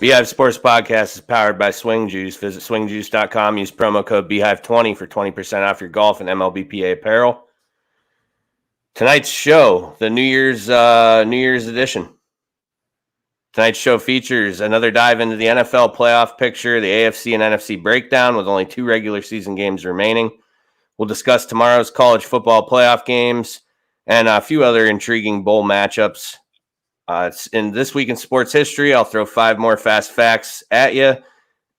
Beehive Sports Podcast is powered by Swing Juice. Visit swingjuice.com. Use promo code Beehive20 for 20% off your golf and MLBPA apparel. Tonight's show, the New Year's edition. Tonight's show features another dive into the NFL playoff picture, the AFC and NFC breakdown with only 2 regular season games remaining. We'll discuss tomorrow's college football playoff games and a few other intriguing bowl matchups. It's in This Week in Sports History. I'll throw 5 more fast facts at you.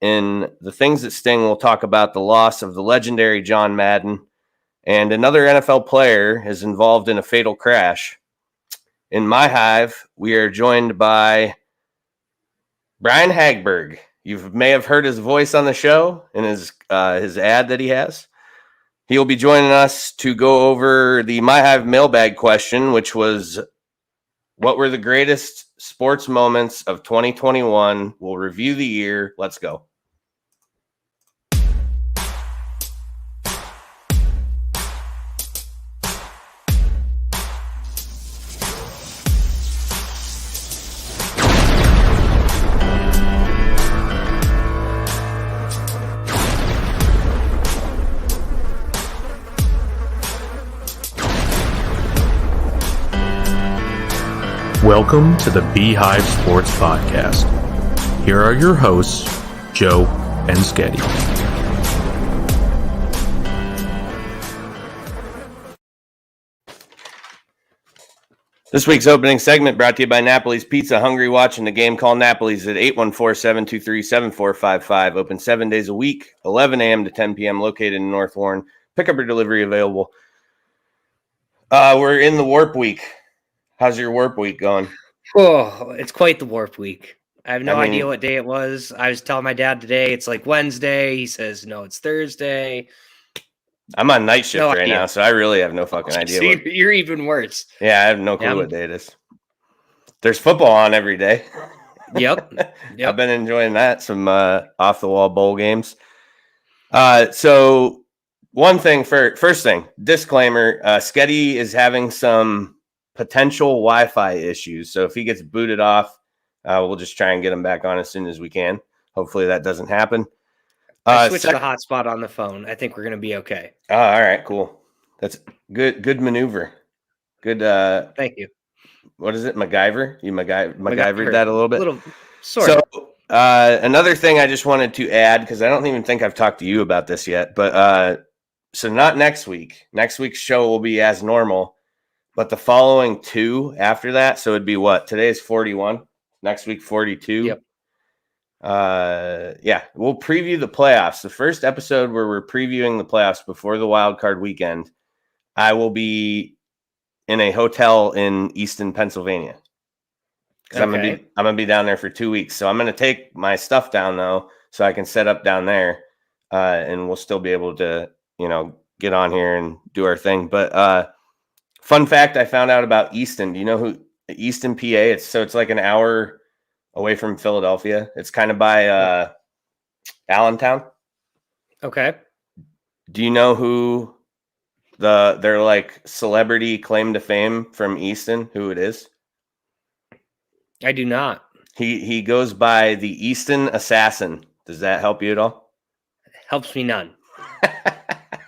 In the Things That Sting, we'll talk about the loss of the legendary John Madden. And another NFL player is involved in a fatal crash. In My Hive, we are joined by Brian Hagberg. You may have heard his voice on the show in his ad that he has. He'll be joining us to go over the My Hive mailbag question, which was, what were the greatest sports moments of 2021? We'll review the year. Let's go. Welcome to the Beehive Sports Podcast. Here are your hosts, Joe and Sketty. This week's opening segment brought to you by Napoli's Pizza. Hungry watching the game? Call Napoli's at 814-723-7455. Open 7 days a week, 11 a.m. to 10 p.m. Located in North Warren. Pickup or delivery available. We're in the Warp Week. How's your Warp Week going? Oh, it's quite the Warp Week. I have no idea what day it was. I was telling my dad today it's like Wednesday. He says, no, it's Thursday. I'm on night shift right now, so I really have no fucking idea. So you're even worse. Yeah, I have no clue what day it is. There's football on every day. Yep. I've been enjoying that. Some off-the-wall bowl games. So one thing, first thing, disclaimer, Sketty is having some potential Wi-Fi issues. So if he gets booted off, we'll just try and get him back on as soon as we can. Hopefully that doesn't happen. I switched the hotspot on the phone. I think we're going to be okay. Oh, all right, cool. That's good maneuver. Good. Thank you. What is it? MacGyver? You MacGyvered that a little bit? Sort of. Another thing I just wanted to add, because I don't even think I've talked to you about this yet, but so not next week. Next week's show will be as normal. But the following 2 after that, so it'd be what? Today is 41. Next week, 42. Yep. Yeah, we'll preview the playoffs. The first episode where we're previewing the playoffs before the wild card weekend, I will be in a hotel in Easton, Pennsylvania. Because I'm gonna be down there for 2 weeks. So I'm gonna take my stuff down though, so I can set up down there, and we'll still be able to, get on here and do our thing. But fun fact I found out about Easton. Do you know who Easton, PA? It's like an hour away from Philadelphia. It's kind of by Allentown. Okay. Do you know who their like celebrity claim to fame from Easton, who it is? I do not. He goes by the Easton Assassin. Does that help you at all? Helps me none.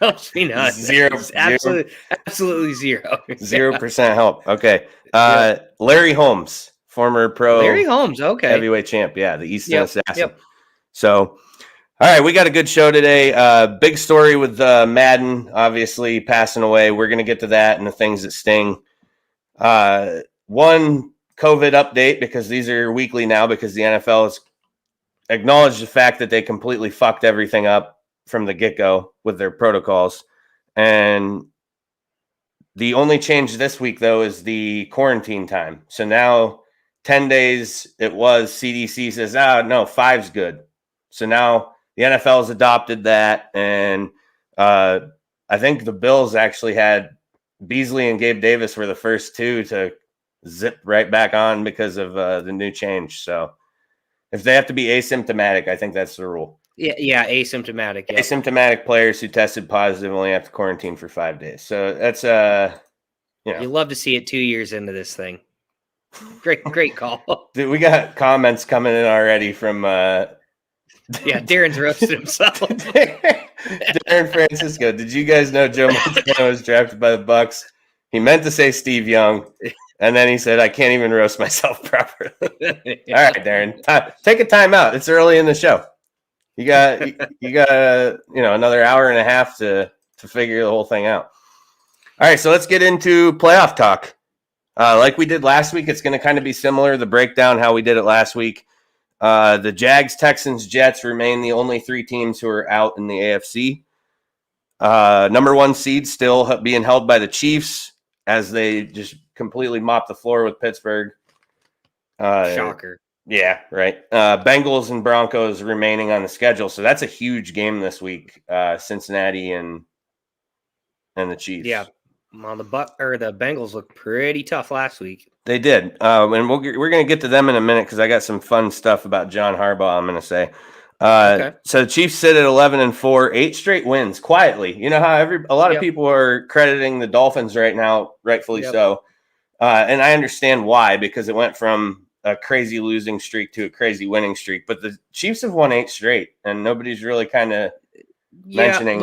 Helps me none. Zero. Absolutely zero. 0% help. Okay. Larry Holmes, former pro Larry Holmes, okay. heavyweight champ. Yeah, the Easton Assassin. Yep. So, all right, we got a good show today. Big story with Madden, obviously passing away. We're going to get to that and the things that sting. One COVID update, because these are weekly now, because the NFL has acknowledged the fact that they completely fucked everything up from the get-go with their protocols. And the only change this week, though, is the quarantine time. So now 10 days it was, CDC says, no, 5's good. So now the NFL has adopted that. And I think the Bills actually had Beasley and Gabe Davis were the first 2 to zip right back on because of the new change. So if they have to be asymptomatic, I think that's the rule. Yeah, asymptomatic. Yeah. Asymptomatic players who tested positive only have to quarantine for 5 days. So that's you love to see it 2 years into this thing. Great call. Dude, we got comments coming in already from Darren's roasted himself. Darren Francisco. Did you guys know Joe Montana was drafted by the Bucks? He meant to say Steve Young, and then he said, "I can't even roast myself properly." All right, Darren, take a time out. It's early in the show. You got another hour and a half to figure the whole thing out. All right, so let's get into playoff talk. Like we did last week, it's going to kind of be similar. The breakdown, how we did it last week. The Jags, Texans, Jets remain the only three teams who are out in the AFC. Number one seed still being held by the Chiefs as they just completely mop the floor with Pittsburgh. Shocker. Yeah, right. Bengals and Broncos remaining on the schedule. So that's a huge game this week. Cincinnati and the Chiefs. Yeah. Well, the Bengals looked pretty tough last week. They did. And we're going to get to them in a minute because I got some fun stuff about John Harbaugh, I'm going to say. Okay. So the Chiefs sit at 11-4, 8 straight wins quietly. You know how a lot of people are crediting the Dolphins right now, rightfully so. And I understand why, because it went from a crazy losing streak to a crazy winning streak. But the Chiefs have won 8 straight, and nobody's really kind of mentioning. A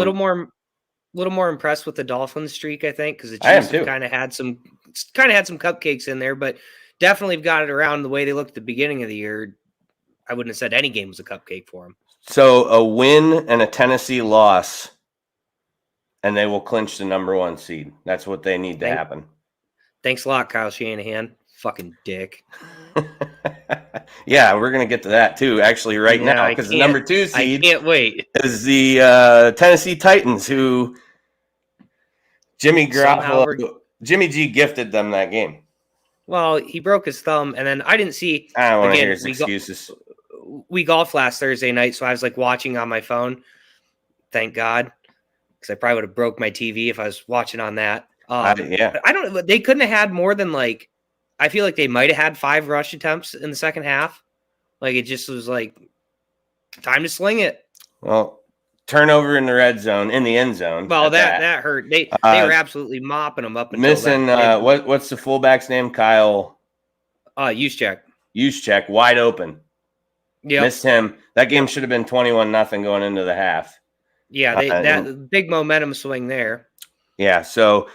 little more impressed with the Dolphins streak, I think, because the Chiefs have kind of had some cupcakes in there, but definitely got it around the way they looked at the beginning of the year. I wouldn't have said any game was a cupcake for them. So a win and a Tennessee loss, and they will clinch the number one seed. That's what they need to happen. Thanks a lot, Kyle Shanahan. Fucking dick. Yeah, we're going to get to that too, actually, now, because the number 2 seed I can't wait. is the Tennessee Titans, who Jimmy G gifted them that game. Well, he broke his thumb, and then I didn't see. I don't want to hear his excuses. We golfed last Thursday night, so I was like watching on my phone. Thank God, because I probably would have broke my TV if I was watching on that. Yeah, I don't. They couldn't have had more than I feel like they might have had 5 rush attempts in the second half. It just was time to sling it. Well, turnover in the red zone, in the end zone. Well, that hurt. They were absolutely mopping them up. Missing what's the fullback's name? Kyle. Juszczyk, wide open. Yeah, missed him. That game should have been 21-0 going into the half. Yeah, that big momentum swing there. Yeah, so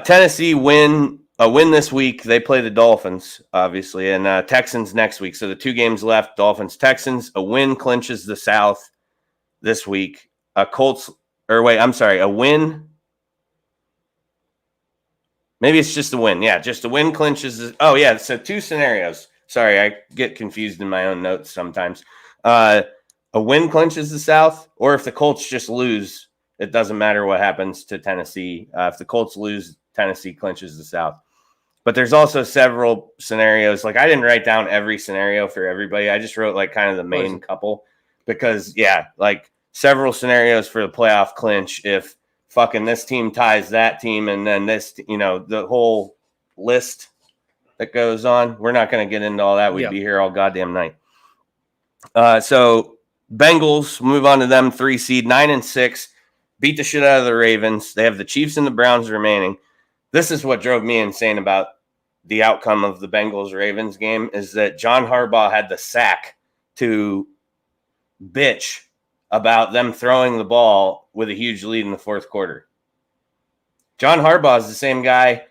Tennessee win this week. They play the Dolphins, obviously, and Texans next week. So the 2 games left, Dolphins, Texans. A win clinches the South this week. A win. Maybe it's just a win. Yeah, just a win clinches. So 2 scenarios. Sorry, I get confused in my own notes sometimes. A win clinches the South, or if the Colts just lose, it doesn't matter what happens to Tennessee. If the Colts lose, Tennessee clinches the South. But there's also several scenarios. I didn't write down every scenario for everybody. I just wrote kind of the main couple because, several scenarios for the playoff clinch if fucking this team ties that team and then this, the whole list that goes on. We're not going to get into all that. We'd be here all goddamn night. So Bengals, move on to them, 3 seed, 9-6, beat the shit out of the Ravens. They have the Chiefs and the Browns remaining. This is what drove me insane about the outcome of the Bengals-Ravens game is that John Harbaugh had the sack to bitch about them throwing the ball with a huge lead in the fourth quarter. John Harbaugh is the same guy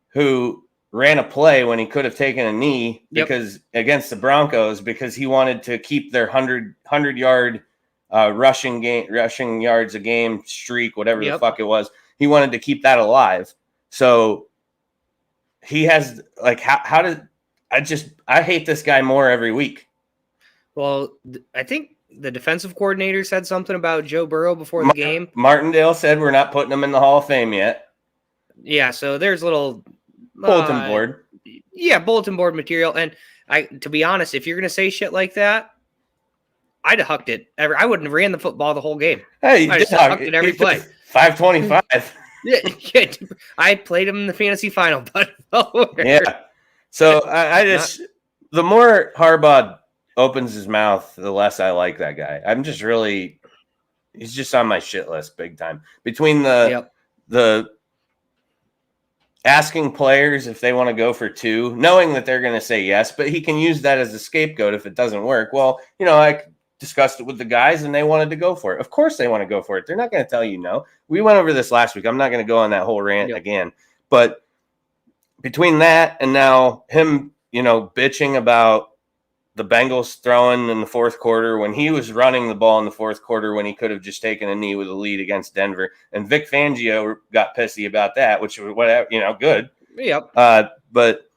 who ran a play when he could have taken a knee because against the Broncos because he wanted to keep their 100-yard rushing yards a game streak, whatever the fuck it was. He wanted to keep that alive. So he has I hate this guy more every week. Well, I think the defensive coordinator said something about Joe Burrow before the game. Martindale said we're not putting him in the Hall of Fame yet. Yeah, so there's little bulletin board. Yeah, bulletin board material. And to be honest, if you're going to say shit like that, I'd have hucked it. I wouldn't have ran the football the whole game. Hey, I just hucked it every play. 525. Yeah, I played him in the fantasy final, but yeah. So I just the more Harbaugh opens his mouth, the less I like that guy. I'm just really, he's just on my shit list big time. Between the asking players if they want to go for 2, knowing that they're going to say yes, but he can use that as a scapegoat if it doesn't work. Well, I discussed it with the guys and they wanted to go for it. Of course they want to go for it. They're not going to tell you no. We went over this last week. I'm not going to go on that whole rant again. But between that and now him, bitching about the Bengals throwing in the fourth quarter when he was running the ball in the fourth quarter when he could have just taken a knee with a lead against Denver. And Vic Fangio got pissy about that, which was whatever, good. Yep. But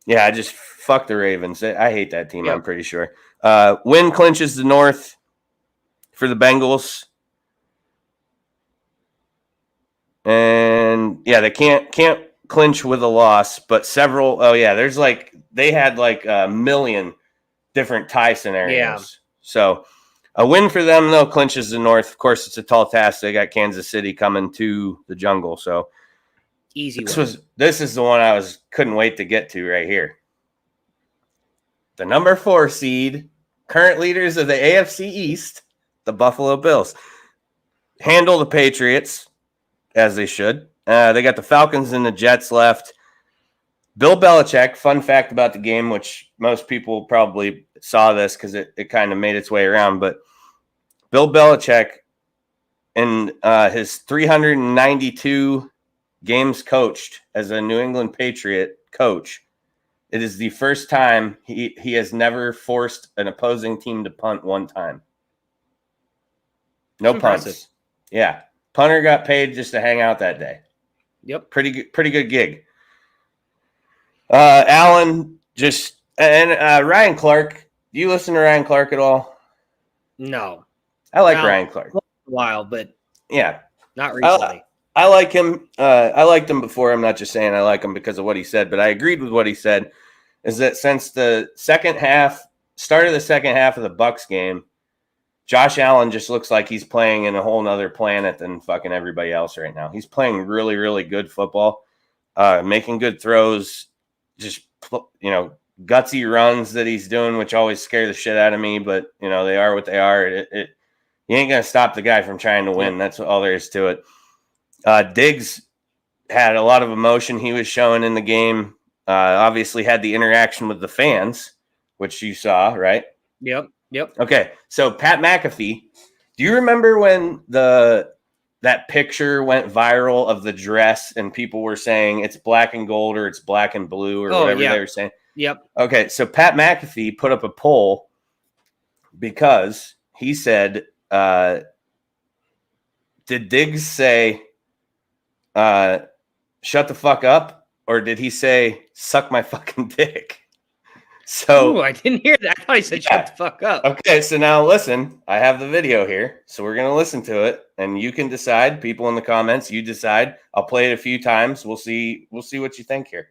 yeah, I just fuck the Ravens. I hate that team. Yep. I'm pretty sure. Win clinches the North for the Bengals. And yeah, they can't clinch with a loss, but several. Oh yeah, they had a million different tie scenarios. Yeah. So a win for them though clinches the North. Of course, it's a tall task. They got Kansas City coming to the jungle. So easy. This is the one couldn't wait to get to right here. The number 4 seed, current leaders of the AFC East, the Buffalo Bills, handle the Patriots as they should. They got the Falcons and the Jets left. Bill Belichick, fun fact about the game, which most people probably saw this because it kind of made its way around, but Bill Belichick in his 392 games coached as a New England Patriot coach, it is the first time he has never forced an opposing team to punt one time. No punts. Yeah. Punter got paid just to hang out that day. Yep. Pretty good gig. Allen and Ryan Clark. Do you listen to Ryan Clark at all? No. I like Ryan Clark. A while, but yeah, not recently. I like him. I liked him before. I'm not just saying I like him because of what he said, but I agreed with what he said. Is that since the start of the second half of the Bucs game, Josh Allen just looks like he's playing in a whole nother planet than fucking everybody else right now. He's playing really, really good football, making good throws, just, gutsy runs that he's doing, which always scare the shit out of me, but, they are what they are. You ain't going to stop the guy from trying to win. That's all there is to it. Diggs had a lot of emotion he was showing in the game. Obviously had the interaction with the fans, which you saw, right? Yep. Okay, so Pat McAfee, do you remember when that picture went viral of the dress and people were saying it's black and gold or it's black and blue or whatever they were saying? Yep. Okay, so Pat McAfee put up a poll because he said, did Diggs say, shut the fuck up, or did he say, suck my fucking dick? So I didn't hear that. I thought he said, shut the fuck up. Okay, so now listen. I have the video here, so we're going to listen to it, and you can decide. People in the comments, you decide. I'll play it a few times. We'll see what you think here.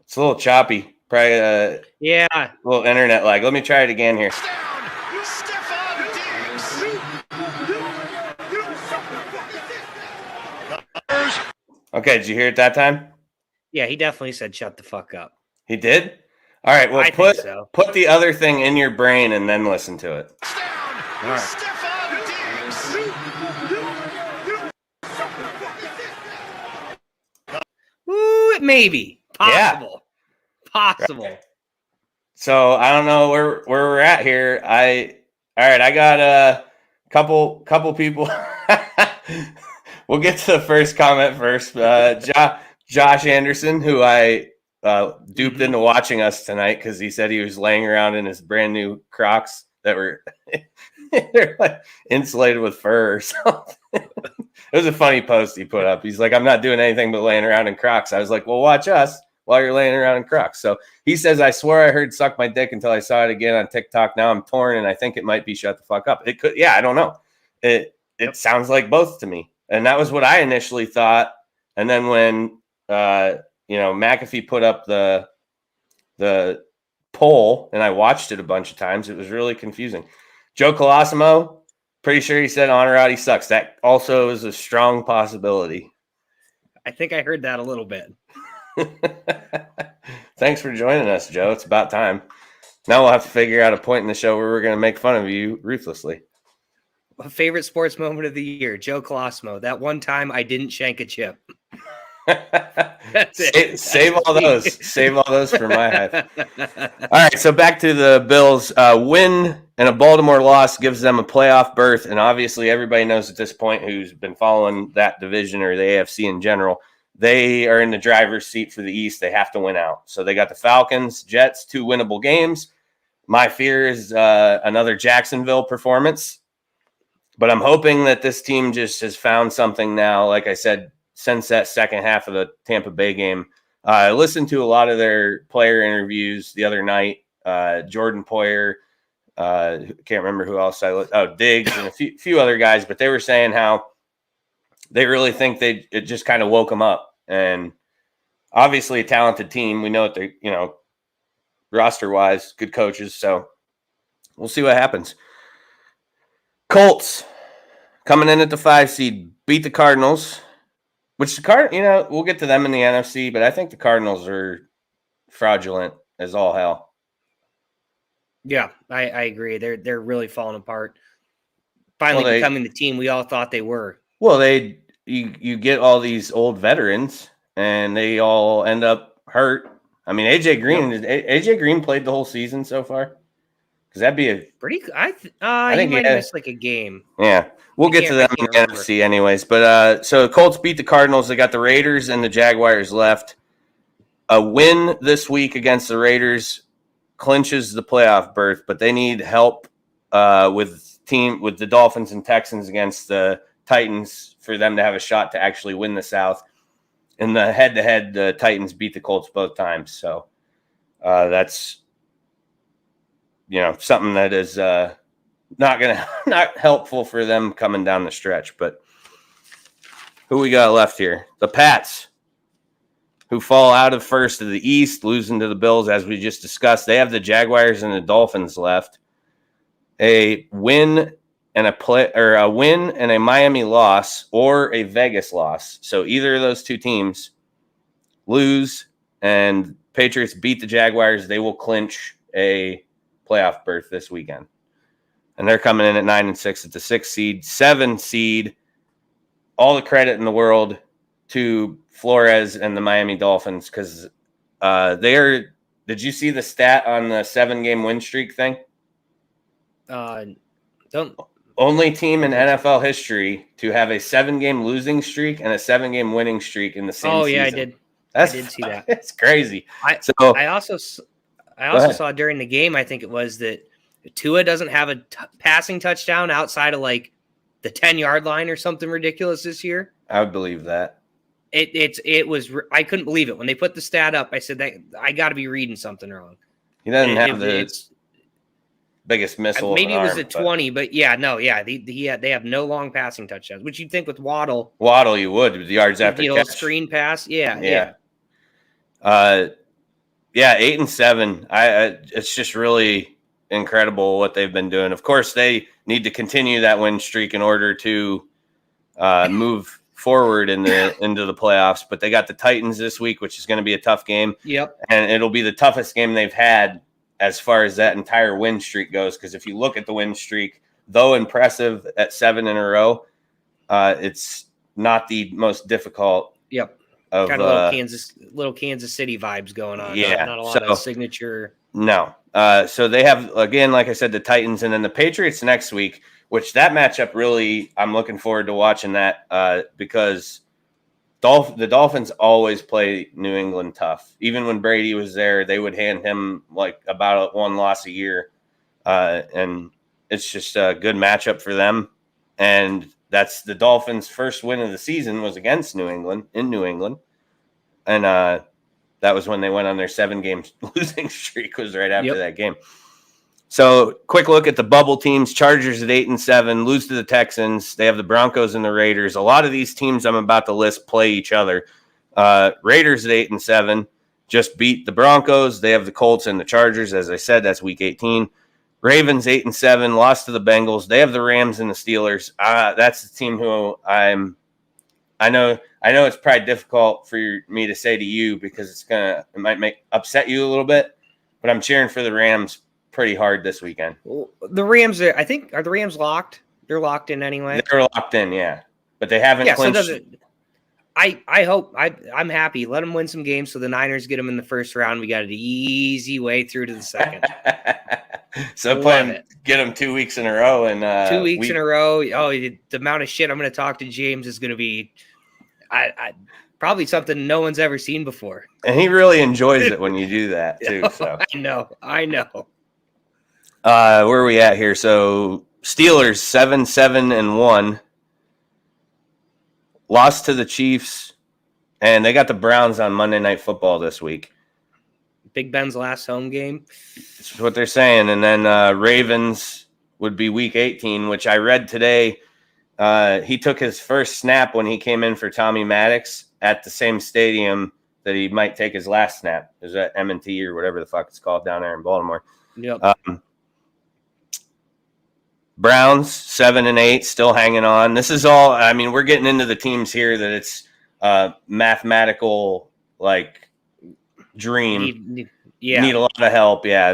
It's a little choppy. Probably a little internet lag. Let me try it again here. Okay, did you hear it that time? Yeah, he definitely said shut the fuck up. He did? All right, well, put the other thing in your brain and then listen to it. All right. Ooh, it may be. Possible. Yeah. Possible. Right. So I don't know where we're at here. I got a couple people. We'll get to the first comment first. Josh Anderson, who I duped into watching us tonight because he said he was laying around in his brand new Crocs that were they're like insulated with fur or something. It was a funny post he put up. He's like, I'm not doing anything but laying around in Crocs. I was like, well, watch us while you're laying around in Crocs. So he says, I swear I heard suck my dick until I saw it again on TikTok. Now I'm torn and I think it might be shut the fuck up. It could, yeah, I don't know. It sounds like both to me. And that was what I initially thought. And then when McAfee put up the poll and I watched it a bunch of times, it was really confusing. Joe Colosimo, pretty sure he said Honorati sucks. That also is a strong possibility. I think I heard that a little bit. Thanks for joining us, Joe. It's about time. Now we'll have to figure out a point in the show where we're going to make fun of you ruthlessly. My favorite sports moment of the year, Joe Colosimo. That one time I didn't shank a chip. Save all those. Save all those for my hive. All right, so back to the Bills. Win and a Baltimore loss gives them a playoff berth, and obviously everybody knows at this point who's been following that division or the AFC in general, they are in the driver's seat for the East. They have to win out. So they got the Falcons, Jets, 2 winnable games. My fear is another Jacksonville performance, but I'm hoping that this team just has found something now, like I said, since that second half of the Tampa Bay game. I listened to a lot of their player interviews the other night. Jordan Poyer, can't remember who else Diggs and a few other guys, but they were saying how they really think it just kind of woke them up. And obviously a talented team. We know what they, roster-wise, good coaches. So we'll see what happens. Colts coming in at the 5 seed, beat the Cardinals. Which the we'll get to them in the NFC, but I think the Cardinals are fraudulent as all hell. Yeah, I agree. They're really falling apart. Finally becoming the team we all thought they were. Well, you get all these old veterans, and they all end up hurt. I mean, AJ Green played the whole season so far. Because that'd be a pretty. I think he might have missed like a game. Yeah, we'll get to them in the NFC anyways. But so the Colts beat the Cardinals. They got the Raiders and the Jaguars left. A win this week against the Raiders clinches the playoff berth, but they need help with the Dolphins and Texans against the Titans for them to have a shot to actually win the South. In the head-to-head, the Titans beat the Colts both times, so that's something that is not helpful for them coming down the stretch. But who we got left here? The Pats, who fall out of first of the East, losing to the Bills, as we just discussed. They have the Jaguars and the Dolphins left. A win and a win and a Miami loss or a Vegas loss. So either of those two teams lose and Patriots beat the Jaguars, they will clinch a playoff berth this weekend. And they're coming in at 9-6 at the 6 seed. 7 seed, all the credit in the world to Flores and the Miami Dolphins, because did you see the stat on the 7-game win streak thing? Only team in NFL history to have a 7-game losing streak and a 7-game winning streak in the same season. Oh, yeah, I did. I did see that. It's crazy. I also saw during the game, I think it was, that Tua doesn't have a passing touchdown outside of like the 10-yard line or something ridiculous this year. I would believe that. It was I couldn't believe it when they put the stat up. I said that I got to be reading something wrong. He doesn't have the biggest missile. Maybe it was a 20, but they have no long passing touchdowns, which you'd think with Waddle, you would with the yards after catch, screen pass. Yeah. 8-7. It's just really incredible what they've been doing. Of course, they need to continue that win streak in order to move forward into the playoffs. But they got the Titans this week, which is going to be a tough game. Yep, and it'll be the toughest game they've had as far as that entire win streak goes. Because if you look at the win streak, though impressive at 7 in a row, it's not the most difficult. Yep. Kind of little Kansas City vibes going on. Yeah, not a lot of signature. No. So they have, again, like I said, the Titans and then the Patriots next week, which that matchup really, I'm looking forward to watching that because the Dolphins always play New England tough. Even when Brady was there, they would hand him like about 1 loss a year. And it's just a good matchup for them. And that's the Dolphins' first win of the season was against New England, in New England. And that was when they went on their 7-game losing streak, was right after that game. So quick look at the bubble teams. Chargers at 8-7, lose to the Texans. They have the Broncos and the Raiders. A lot of these teams I'm about to list play each other. Raiders at 8-7 just beat the Broncos. They have the Colts and the Chargers. As I said, that's week 18. Ravens 8-7, lost to the Bengals. They have the Rams and the Steelers. That's the team who I know I know it's probably difficult for me to say to you because it might upset you a little bit, but I'm cheering for the Rams pretty hard this weekend. Well, the Rams, are the Rams locked? They're locked in anyway. They're locked in, yeah, but they haven't clinched. So I hope I'm happy. Let them win some games so the Niners get them in the first round. We got an easy way through to the second. So get them 2 weeks in a row and 2 weeks in a row. Oh, the amount of shit I'm going to talk to James is going to be, probably something no one's ever seen before. And he really enjoys it when you do that too. So I know. Where are we at here? So Steelers 7-7-1. Lost to the Chiefs, and they got the Browns on Monday Night Football this week. Big Ben's last home game. That's what they're saying. And then Ravens would be Week 18, which I read today. He took his first snap when he came in for Tommy Maddox at the same stadium that he might take his last snap. Is that M&T or whatever the fuck it's called down there in Baltimore? Yep. Browns 7-8, still hanging on. This is all. I mean, we're getting into the teams here that it's mathematical dream. Need a lot of help. Yeah,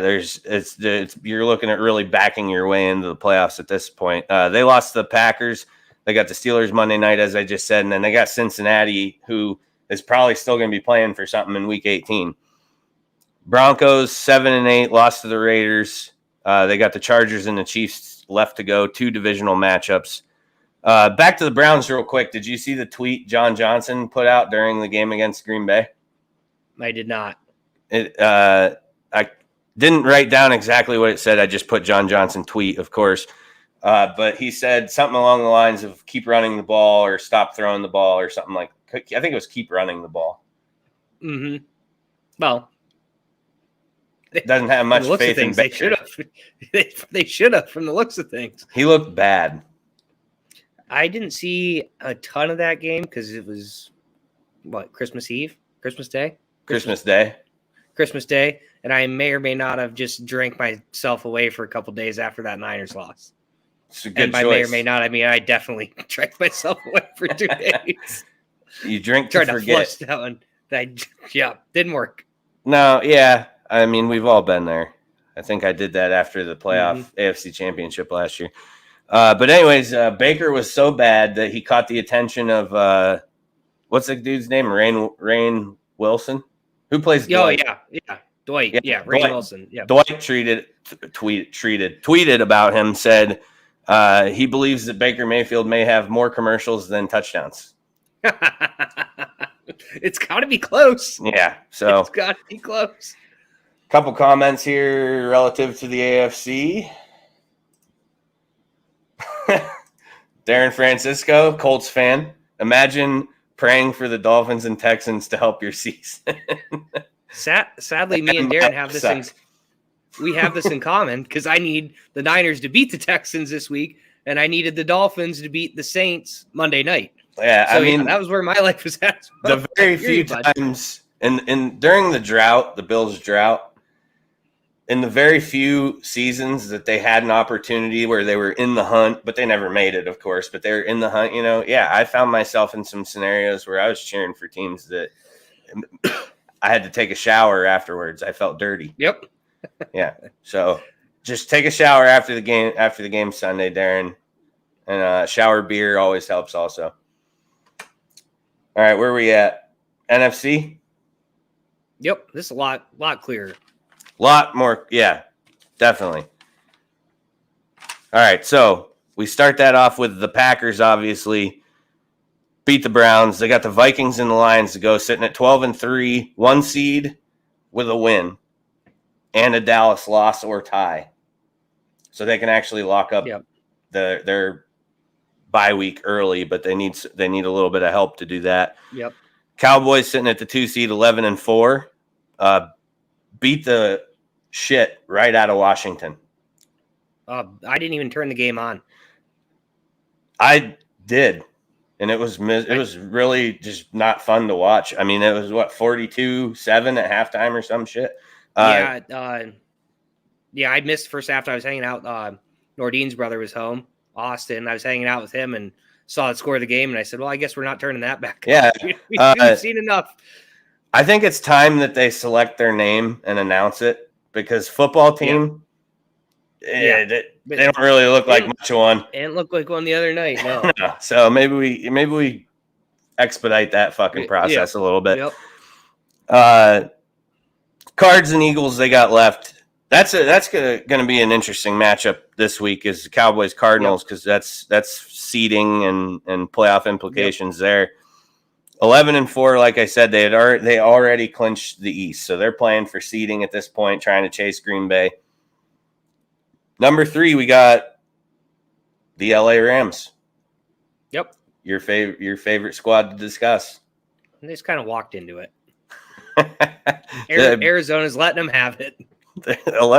you're looking at really backing your way into the playoffs at this point. They lost to the Packers. They got the Steelers Monday night, as I just said, and then they got Cincinnati, who is probably still going to be playing for something in Week 18. Broncos 7-8, lost to the Raiders. They got the Chargers and the Chiefs left to go, 2 divisional matchups. Back to the Browns real quick. Did you see the tweet John Johnson put out during the game against Green Bay? I did not. I didn't write down exactly what it said. I just put John Johnson tweet, of course. But he said something along the lines of keep running the ball or stop throwing the ball or something like. I think it was keep running the ball. Mm-hmm. Well, doesn't have much faith in Baker. They should have, from the looks of things. He looked bad. I didn't see a ton of that game because it was Christmas Eve, Christmas Day, Christmas Day, and I may or may not have just drank myself away for a couple days after that Niners loss. It's a good and by choice. May or may not, I mean I definitely drank myself away for 2 days. You drink to forget. To flush that one. Didn't work. No, yeah. I mean, we've all been there. I think I did that after the playoff AFC Championship last year. But anyways, Baker was so bad that he caught the attention of what's the dude's name? Rainn Wilson, who plays. Dwight. Dwight. Yeah, Rainn Wilson. Yeah. Dwight tweeted about him. Said he believes that Baker Mayfield may have more commercials than touchdowns. It's got to be close. Yeah, so it's got to be close. Couple comments here relative to the AFC. Darren Francisco, Colts fan. Imagine praying for the Dolphins and Texans to help your season. Sadly, me and Darren have this. We have this in common because I need the Niners to beat the Texans this week, and I needed the Dolphins to beat the Saints Monday night. Yeah, so, I mean, that was where my life was at. The very few times, and during the drought, the Bills' drought, in the very few seasons that they had an opportunity where they were in the hunt, but they never made it, of course, but they were in the hunt, I found myself in some scenarios where I was cheering for teams that I had to take a shower afterwards. I felt dirty. Yep. Yeah. So just take a shower after the game Sunday, Darren. And shower beer always helps also. All right, where are we at? NFC? Yep, this is a lot clearer. Lot more, yeah, definitely. All right, so we start that off with the Packers, obviously. Beat the Browns. They got the Vikings and the Lions to go, sitting at 12-3, 1 seed with a win and a Dallas loss or tie. So they can actually lock up their bye week early, but they need a little bit of help to do that. Yep. Cowboys sitting at the 2 seed, 11-4. Beat the shit right out of Washington. I didn't even turn the game on. I did, and it was really just not fun to watch. I mean, it was 42-7 at halftime or some shit. I missed the first half. I was hanging out. Nordine's brother was home, Austin. I was hanging out with him, and saw the score of the game, and I said, well, I guess we're not turning that back. Yeah. We've seen enough. I think it's time that they select their name and announce it, because football team, they don't really look like much of one. It didn't look like one the other night, no. No. So maybe we expedite that fucking process a little bit. Yep. Cards and Eagles they got left. That's going to be an interesting matchup this week, is the Cowboys Cardinals, because that's seeding and playoff implications there. 11-4, like I said, they already clinched the East, so they're playing for seeding at this point, trying to chase Green Bay. Number 3, we got the LA Rams. Yep. Your favorite squad to discuss. And they just kind of walked into it. Arizona's letting them have it.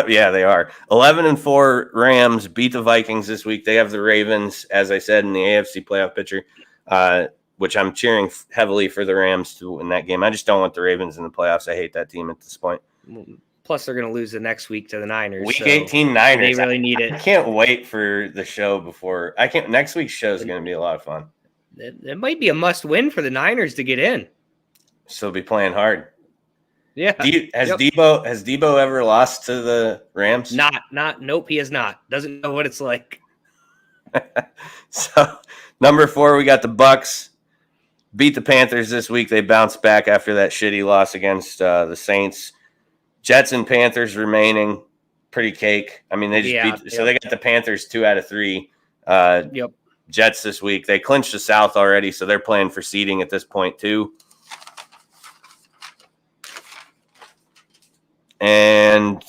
Yeah, they are. 11-4 Rams beat the Vikings this week. They have the Ravens, as I said, in the AFC playoff picture, which I'm cheering heavily for the Rams to win that game. I just don't want the Ravens in the playoffs. I hate that team at this point. Plus, they're going to lose the next week to the Niners. Week 18 Niners. They really need it. I can't wait for the show before. Next week's show is going to be a lot of fun. It might be a must-win for the Niners to get in. So be playing hard. Yeah. Has Debo ever lost to the Rams? Nope, he has not. Doesn't know what it's like. So, number 4, we got the Bucks. Beat the Panthers this week. They bounced back after that shitty loss against the Saints. Jets and Panthers remaining pretty cake. I mean, they just beat. So they got the Panthers 2 out of 3. Jets this week. They clinched the South already, so they're playing for seeding at this point too. And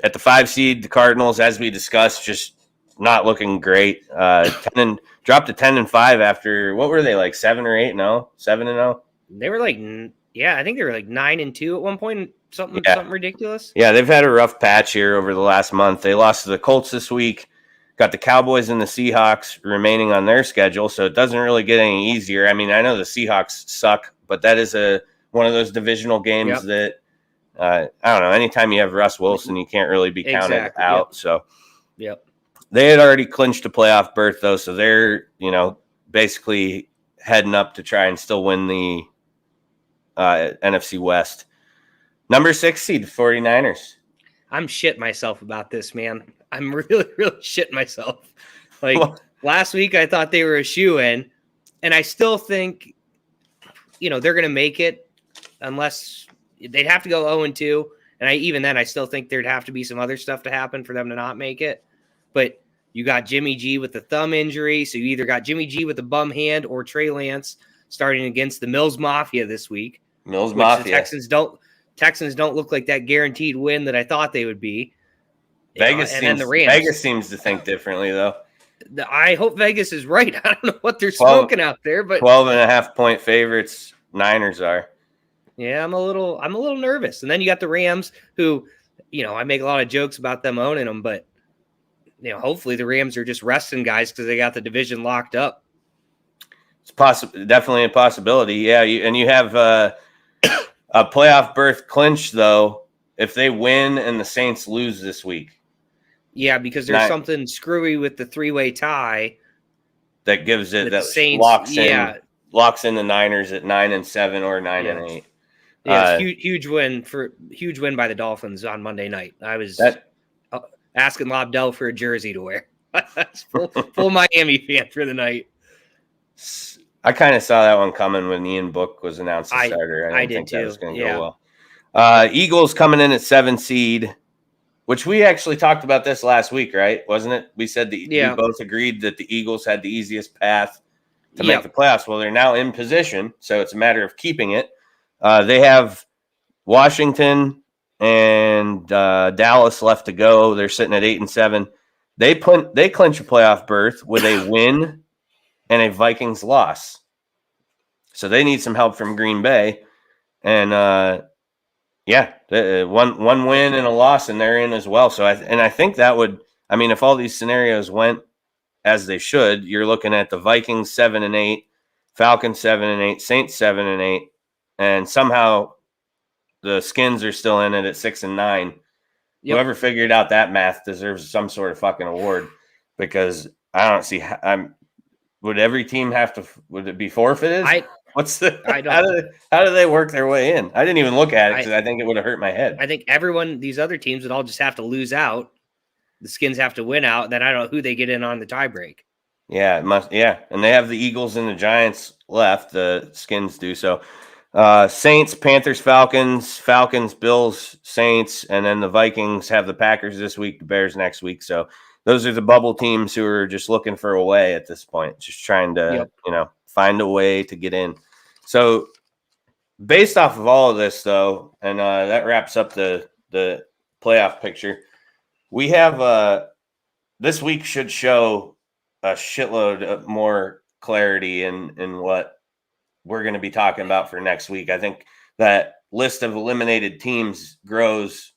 at the 5 seed, the Cardinals, as we discussed, just not looking great. Dropped to 10-5 after, what were they, like 7 or 8-0? 7-0? They were like, I think they were like 9-2 at one point. Something ridiculous. Yeah, they've had a rough patch here over the last month. They lost to the Colts this week. Got the Cowboys and the Seahawks remaining on their schedule, so it doesn't really get any easier. I mean, I know the Seahawks suck, but that is one of those divisional games that I don't know. Anytime you have Russ Wilson, you can't really be counted out. Yep. So, yep. They had already clinched a playoff berth, though, so they're basically heading up to try and still win the NFC West. Number 6 seed, 49ers. I'm shitting myself about this, man. I'm really, really shitting myself. Like last week, I thought they were a shoe-in, and I still think, they're going to make it unless they'd have to go 0-2. And I still think there'd have to be some other stuff to happen for them to not make it. But you got Jimmy G with the thumb injury, so you either got Jimmy G with the bum hand or Trey Lance starting against the Mills Mafia this week. Mills Mafia. The Texans don't look like that guaranteed win that I thought they would be. Vegas seems to think differently, though. I hope Vegas is right. I don't know what they're smoking out there, but 12.5-point favorites Niners are. Yeah, I'm a little nervous. And then you got the Rams, who, I make a lot of jokes about them owning them, but hopefully the Rams are just resting guys because they got the division locked up. It's definitely a possibility. Yeah, you have a playoff berth clinch, though, if they win and the Saints lose this week. Yeah, because there's something screwy with the 3-way tie that gives it that Saints, locks in the Niners at 9-7 or 9-8. Yeah, huge win by the Dolphins on Monday night. I was asking Lobdell for a jersey to wear. That's full Miami fan for the night. I kind of saw that one coming when Ian Book was announced as starter. I didn't think that was going to go well. Eagles coming in at 7 seed, which we actually talked about this last week, right? Wasn't it? We said we both agreed that the Eagles had the easiest path to make the playoffs. Well, they're now in position, so it's a matter of keeping it. They have Washington and Dallas left to go. They're sitting at 8-7. They clinch a playoff berth with a win and a Vikings loss. So they need some help from Green Bay. And one win and a loss, and they're in as well. So I think that would, if all these scenarios went as they should, you're looking at the Vikings 7-8, Falcons 7-8, Saints 7-8, and somehow the Skins are still in it at 6-9. Yep. Whoever figured out that math deserves some sort of fucking award, because I don't see. would every team have to? Would it be forfeited? What's the? I don't. How do they work their way in? I didn't even look at it because I think it would have hurt my head. I think these other teams would all just have to lose out. The Skins have to win out. Then I don't know who they get in on the tiebreak. Yeah, it must. Yeah, and they have the Eagles and the Giants left. The Skins do so. Saints, Panthers, Falcons, Bills, Saints, and then the Vikings have the Packers this week, the Bears next week. So those are the bubble teams who are just looking for a way at this point, just trying to find a way to get in. So based off of all of this, though, and that wraps up the playoff picture. We have this week should show a shitload of more clarity in what we're going to be talking about for next week. I think that list of eliminated teams grows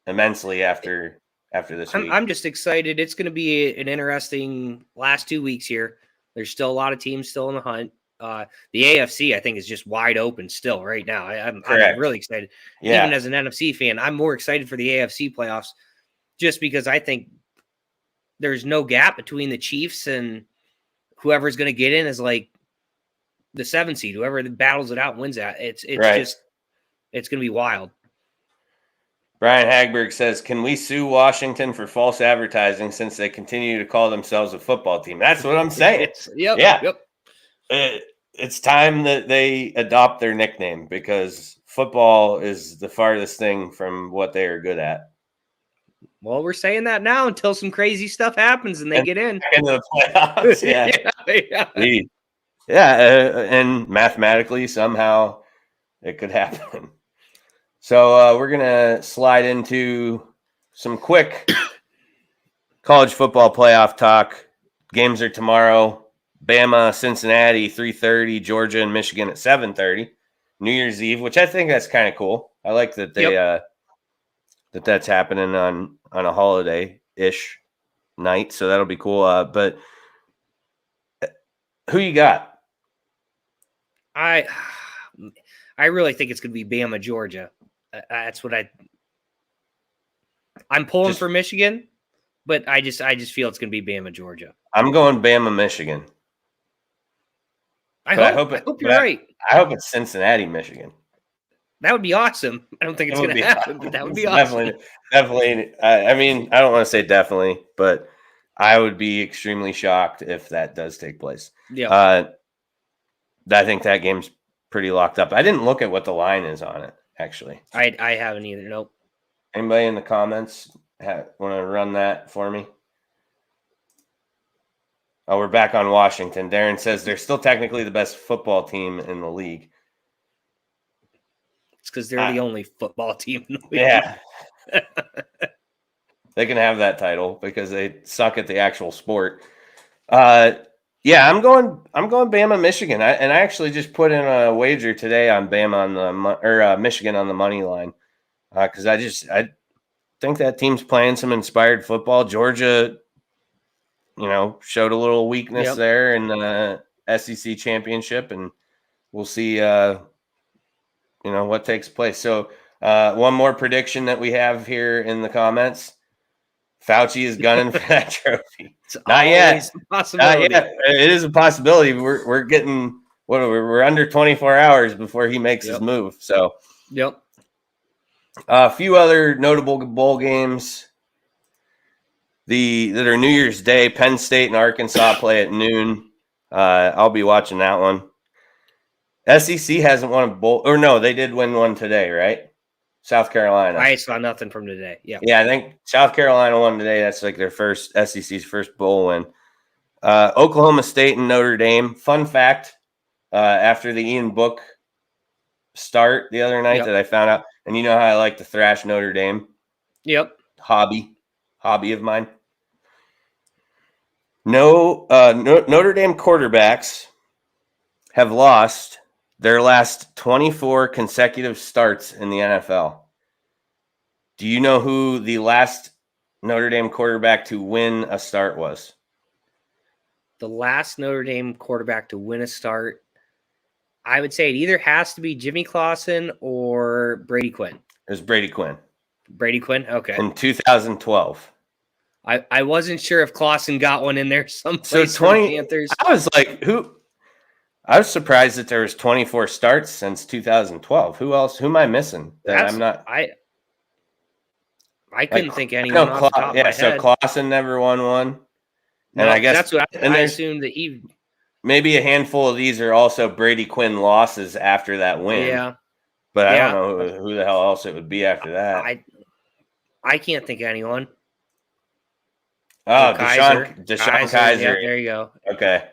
immensely after this week. I'm just excited. It's going to be an interesting last 2 weeks here. There's still a lot of teams still in the hunt. The AFC, I think, is just wide open still right now. I'm really excited. Yeah. Even as an NFC fan, I'm more excited for the AFC playoffs just because I think there's no gap between the Chiefs and whoever's going to get in is like the 7 seed, whoever battles it out and wins that. It's right. It's going to be wild. Brian Hagberg says, can we sue Washington for false advertising since they continue to call themselves a football team? That's what I'm saying. Yep. It's time that they adopt their nickname because football is the farthest thing from what they are good at. Well, we're saying that now until some crazy stuff happens and they get in. The playoffs, and mathematically, somehow it could happen. So we're going to slide into some quick college football playoff talk. Games are tomorrow. Bama, Cincinnati, 3:30. Georgia and Michigan at 7:30. New Year's Eve, which I think that's kind of cool. I like that they that's happening on a holiday-ish night, so that'll be cool. But who you got? I really think it's going to be Bama, Georgia. That's what I'm pulling for Michigan, but I just feel it's going to be Bama, Georgia. I'm going Bama, Michigan. I hope you're right. I hope it's Cincinnati, Michigan. That would be awesome. I don't think it's going to happen, but that would be awesome. Definitely. I mean, I don't want to say definitely, but I would be extremely shocked if that does take place. Yeah. I think that game's pretty locked up. I didn't look at what the line is on it, actually. I haven't either. Nope. Anybody in the comments want to run that for me? Oh, we're back on Washington. Darren says they're still technically the best football team in the league. It's because they're the only football team in the league. Yeah. They can have that title because they suck at the actual sport. Yeah, I'm going Bama, Michigan. I actually just put in a wager today on Bama Michigan on the money line because I think that team's playing some inspired football. Georgia, showed a little weakness there in the SEC championship, and we'll see, what takes place. So one more prediction that we have here in the comments. Fauci is gunning for that trophy. Not yet. It is a possibility. We're getting we're under 24 hours before he makes his move. So a few other notable bowl games that are New Year's Day. Penn State and Arkansas play at noon. I'll be watching that one. SEC hasn't won a bowl, or no, they did win one today, right? South Carolina. I saw nothing from today. Yeah, I think South Carolina won today. That's like their first SEC's first bowl win. Oklahoma State and Notre Dame. Fun fact: after the Ian Book start the other night that I found out, and you know how I like to thrash Notre Dame. Yep. Hobby of mine. Notre Dame quarterbacks have lost their last 24 consecutive starts in the NFL. Do you know who the last Notre Dame quarterback to win a start was? The last Notre Dame quarterback to win a start, I would say it either has to be Jimmy Clausen or Brady Quinn. It was Brady Quinn. Brady Quinn? Okay. In 2012. I wasn't sure if Clausen got one in there someplace. So 20 Panthers. I was like, I was surprised that there was 24 starts since 2012. Who else? Who am I missing? I'm not. I couldn't think anyone off the top of my head. So Clausen never won one. And I guess that's what I assumed that he. Maybe a handful of these are also Brady Quinn losses after that win. Yeah. But I don't know who the hell else it would be after that. I can't think of anyone. Oh, DeShone Kizer. Yeah, there you go. Okay.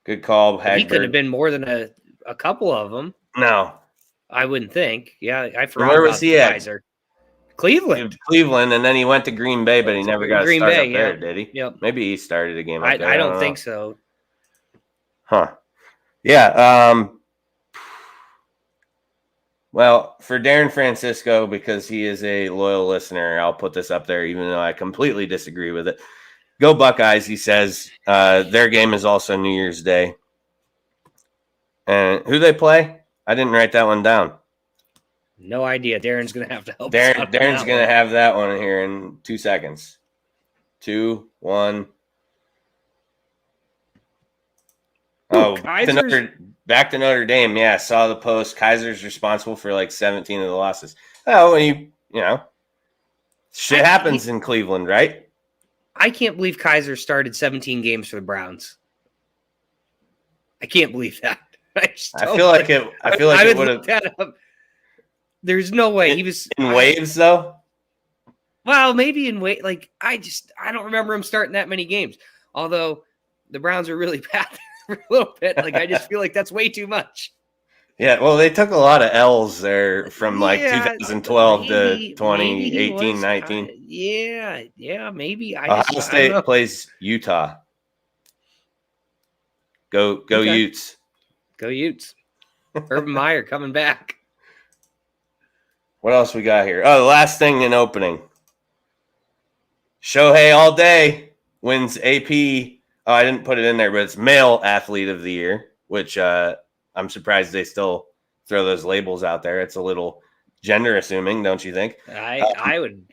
Good call, Hagberg. He could have been more than a couple of them. No. I wouldn't think. Yeah, I forgot. Where was he Kizer. at? Cleveland, and then he went to Green Bay, but he never got a start up there, did he? Yep. Maybe he started a game up I there. I don't think so. Huh. Yeah. Well, for Darren Francisco, because he is a loyal listener, I'll put this up there, even though I completely disagree with it. Go Buckeyes, he says. Their game is also New Year's Day. And who they play? I didn't write that one down. No idea. Darren's going to have to help. Darren's going to have that one here in 2 seconds. 2, 1. Oh, back to Notre Dame. Yeah, saw the post. Kaiser's responsible for like 17 of the losses. Oh, and shit happens in Cleveland, right? I can't believe Kizer started 17 games for the Browns. I can't believe that. I feel like it would have. There's no way he was in waves though. Well, maybe in wave. Like I don't remember him starting that many games. Although the Browns are really bad for a little bit. Like I just feel like that's way too much. Yeah, well, they took a lot of L's there from 2012 to 2018, 19. Yeah, maybe. Ohio State plays Utah. Go Utes. Go Utes. Urban Meyer coming back. What else we got here? Oh, the last thing in opening. Shohei all day wins AP. Oh, I didn't put it in there, but it's male athlete of the year, which I'm surprised they still throw those labels out there. It's a little gender assuming, don't you think? I would,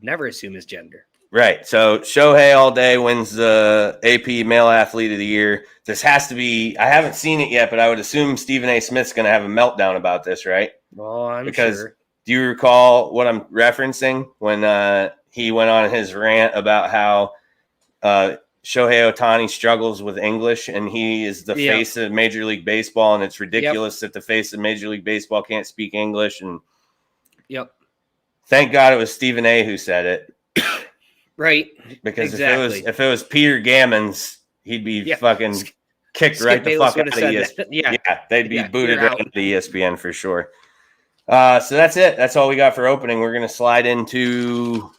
never assume his gender. Right. So Shohei all day wins the AP male athlete of the year. This has to be, I haven't seen it yet, but I would assume Stephen A. Smith's going to have a meltdown about this, right? Well, I'm because sure. Do you recall what I'm referencing when he went on his rant about how Shohei Ohtani struggles with English and he is the face of Major League Baseball, and it's ridiculous that the face of Major League Baseball can't speak English. And thank God it was Stephen A. who said it. Right. Because if it was Peter Gammons, he'd be fucking kicked Skip right Bayless the fuck out of ESPN. Yeah, they'd be booted right into ESPN for sure. So that's it. That's all we got for opening. We're going to slide into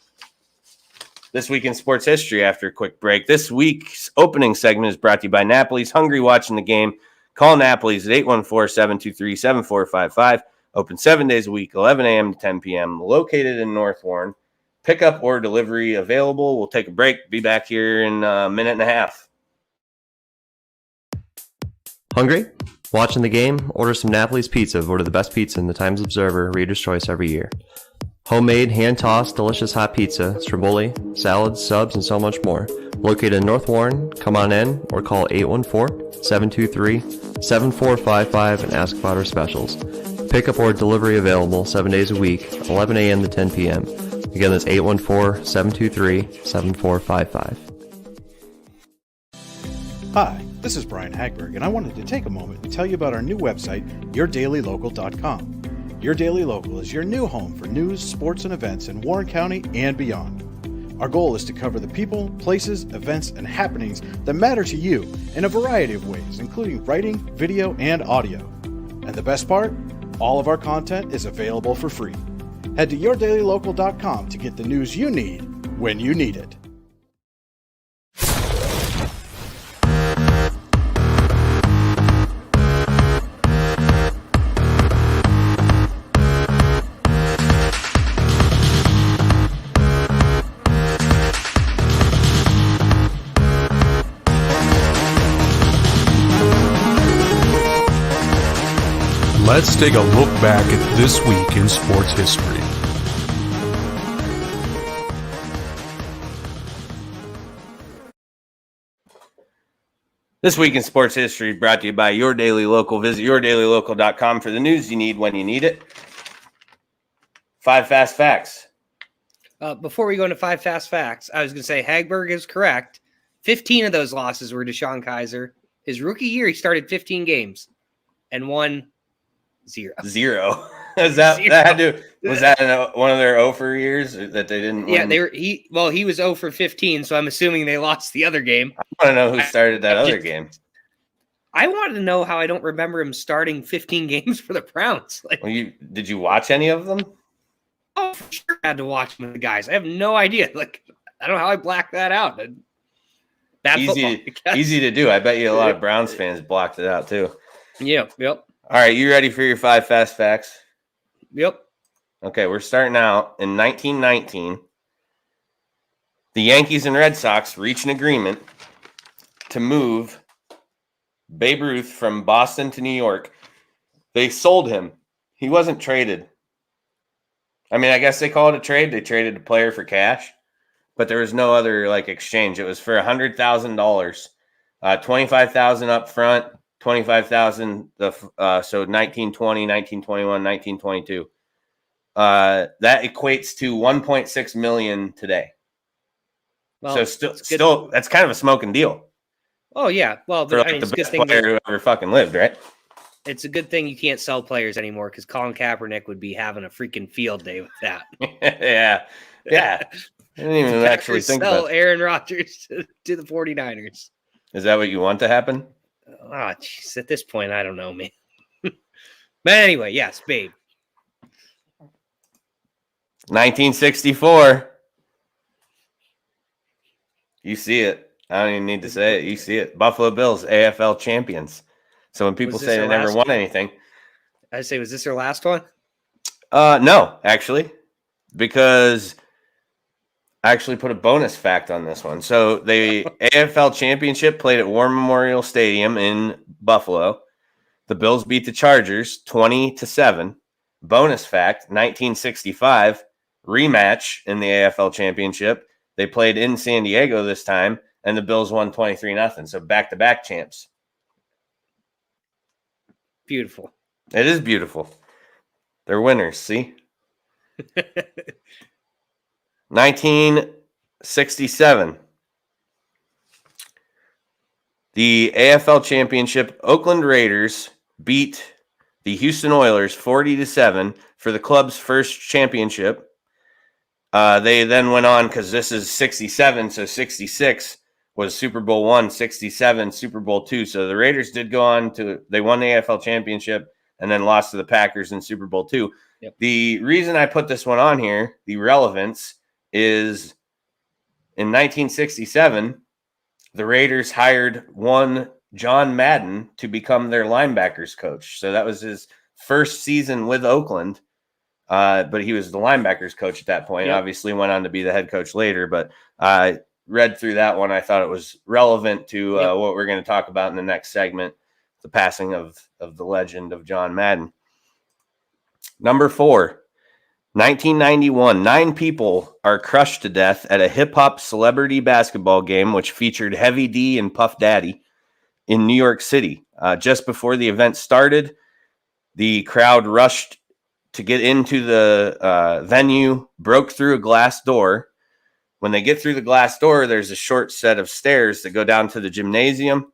This Week in Sports History after a quick break. This week's opening segment is brought to you by Napoli's. Hungry watching the game? Call Napoli's at 814-723-7455. Open 7 days a week, 11 a.m. to 10 p.m. Located in North Warren. Pickup or delivery available. We'll take a break. Be back here in a minute and a half. Hungry? Watching the game? Order some Napoli's Pizza, voted the best pizza in the Times Observer Reader's Choice every year. Homemade, hand-tossed, delicious hot pizza, stromboli, salads, subs, and so much more. Located in North Warren, come on in or call 814-723-7455 and ask about our specials. Pickup or delivery available 7 days a week, 11 a.m. to 10 p.m. Again, that's 814-723-7455. Hi, this is Brian Hagberg, and I wanted to take a moment and tell you about our new website, YourDailyLocal.com. Your Daily Local is your new home for news, sports, and events in Warren County and beyond. Our goal is to cover the people, places, events, and happenings that matter to you in a variety of ways, including writing, video, and audio. And the best part? All of our content is available for free. Head to YourDailyLocal.com to get the news you need when you need it. Let's take a look back at this week in sports history. This Week in Sports History is brought to you by Your Daily Local. Visit yourdailylocal.com for the news you need when you need it. 5 fast facts. Before we go into 5 fast facts, I was going to say Hagberg is correct. 15 of those losses were DeShone Kizer. His rookie year, he started 15 games and won 0. Was that one of their 0 for years that they didn't win? Yeah, he was 0 for 15, so I'm assuming they lost the other game. I want to know who started that other game. I wanted to know how I don't remember him starting 15 games for the Browns. Did you watch any of them? Oh, for sure I had to watch them with the guys. I have no idea. I don't know how I blacked that out. Bad easy to do. I bet you a lot of Browns fans blocked it out too. Yep. All right, you ready for your 5 fast facts? Yep. Okay, we're starting out in 1919. The Yankees and Red Sox reach an agreement to move Babe Ruth from Boston to New York. They sold him. He wasn't traded. I mean, I guess they call it a trade. They traded a player for cash, but there was no other exchange. It was for $100,000, $25,000 up front, $25,000. So 1920, 1921, 1922. That equates to $1.6 million today. Well, so still, that's kind of a smoking deal. Oh yeah. Well, it's a good thing who ever fucking lived, right? It's a good thing you can't sell players anymore because Colin Kaepernick would be having a freaking field day with that. Yeah. I didn't even actually think about sell Aaron Rodgers to the 49ers. Is that what you want to happen? Oh, jeez. At this point, I don't know, man. But anyway, yes, Babe. 1964. You see it. I don't even need to say it. You see it. Buffalo Bills, AFL champions. So when people say they never won anything. I say, was this their last one? No, actually. Because I actually put a bonus fact on this one. So the AFL championship played at War Memorial Stadium in Buffalo. The Bills beat the Chargers 20-7. Bonus fact, 1965 rematch in the AFL championship. They played in San Diego this time, and the Bills won 23-0. So back-to-back champs. Beautiful. It is beautiful. They're winners, see? 1967. The AFL championship, Oakland Raiders beat the Houston Oilers 40-7 for the club's first championship. They then went on, because this is 67, so 66 was Super Bowl I, 67, Super Bowl II. So the Raiders did go on they won the AFL championship and then lost to the Packers in Super Bowl II. Yep. The reason I put this one on here, the relevance, is in 1967, the Raiders hired one John Madden to become their linebackers coach. So that was his first season with Oakland. But he was the linebackers coach at that point. Yep. Obviously went on to be the head coach later, but read through that one. I thought it was relevant to what we're going to talk about in the next segment, the passing of the legend of John Madden. Number 4, 1991. 9 people are crushed to death at a hip-hop celebrity basketball game, which featured Heavy D and Puff Daddy in New York City. Just before the event started, the crowd rushed to get into the venue, broke through a glass door. When they get through the glass door, there's a short set of stairs that go down to the gymnasium.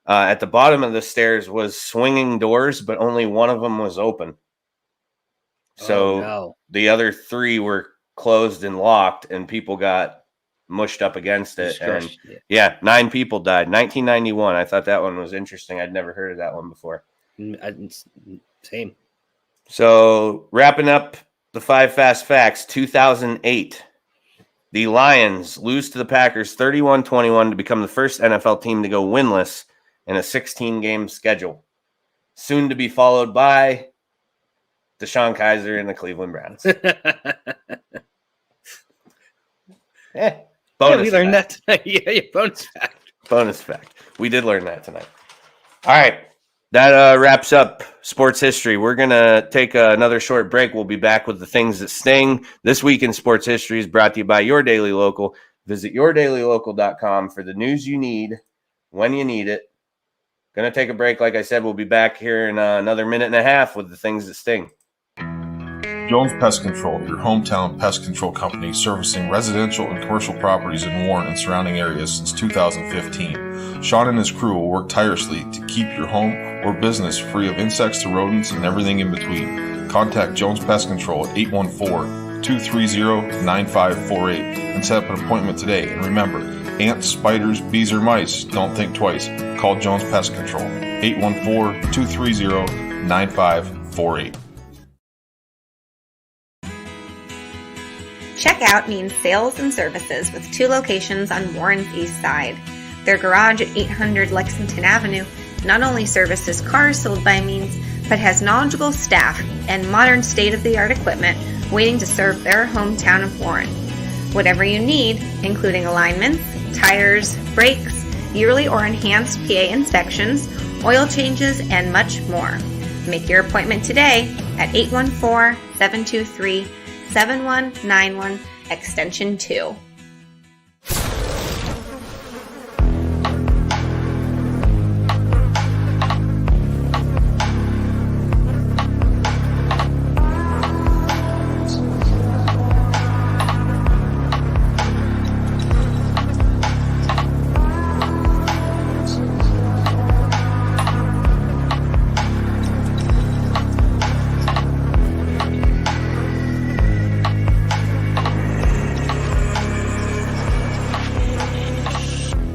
At the bottom of the stairs was swinging doors, but only one of them was open. So the other 3 were closed and locked, and people got mushed up against it. And 9 people died. 1991. I thought that one was interesting. I'd never heard of that one before. Same. So wrapping up the 5 fast facts, 2008. The Lions lose to the Packers 31-21 to become the first NFL team to go winless in a 16-game schedule. Soon to be followed by DeShone Kizer and the Cleveland Browns. We learned that tonight. Bonus fact. Bonus fact. We did learn that tonight. All right. That wraps up sports history. We're going to take another short break. We'll be back with the things that sting. This Week in Sports History is brought to you by Your Daily Local. Visit yourdailylocal.com for the news you need when you need it. Going to take a break. Like I said, we'll be back here in another minute and a half with the things that sting. Jones Pest Control, your hometown pest control company servicing residential and commercial properties in Warren and surrounding areas since 2015. Sean and his crew will work tirelessly to keep your home or business free of insects to rodents and everything in between. Contact Jones Pest Control at 814-230-9548 and set up an appointment today. And remember, ants, spiders, bees, or mice, don't think twice. Call Jones Pest Control, 814-230-9548. Checkout means sales and services with 2 locations on Warren's east side. Their garage at 800 Lexington Avenue not only services cars sold by Means, but has knowledgeable staff and modern state-of-the-art equipment waiting to serve their hometown of Warren. Whatever you need, including alignments, tires, brakes, yearly or enhanced PA inspections, oil changes, and much more. Make your appointment today at 814-723-7191, extension 2.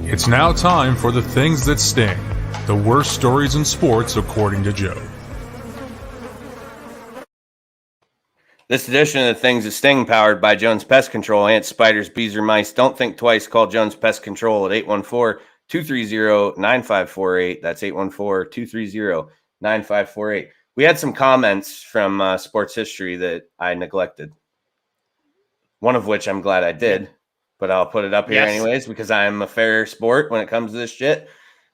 It's now time for the things that sting. The worst stories in sports, according to Joe. This edition of the Things That Sting, powered by Jones Pest Control. Ants, spiders, bees, or mice, don't think twice. Call Jones Pest Control at 814-230-9548. That's 814-230-9548. We had some comments from Sports History that I neglected. One of which I'm glad I did, but I'll put it up here anyways because I'm a fair sport when it comes to this shit.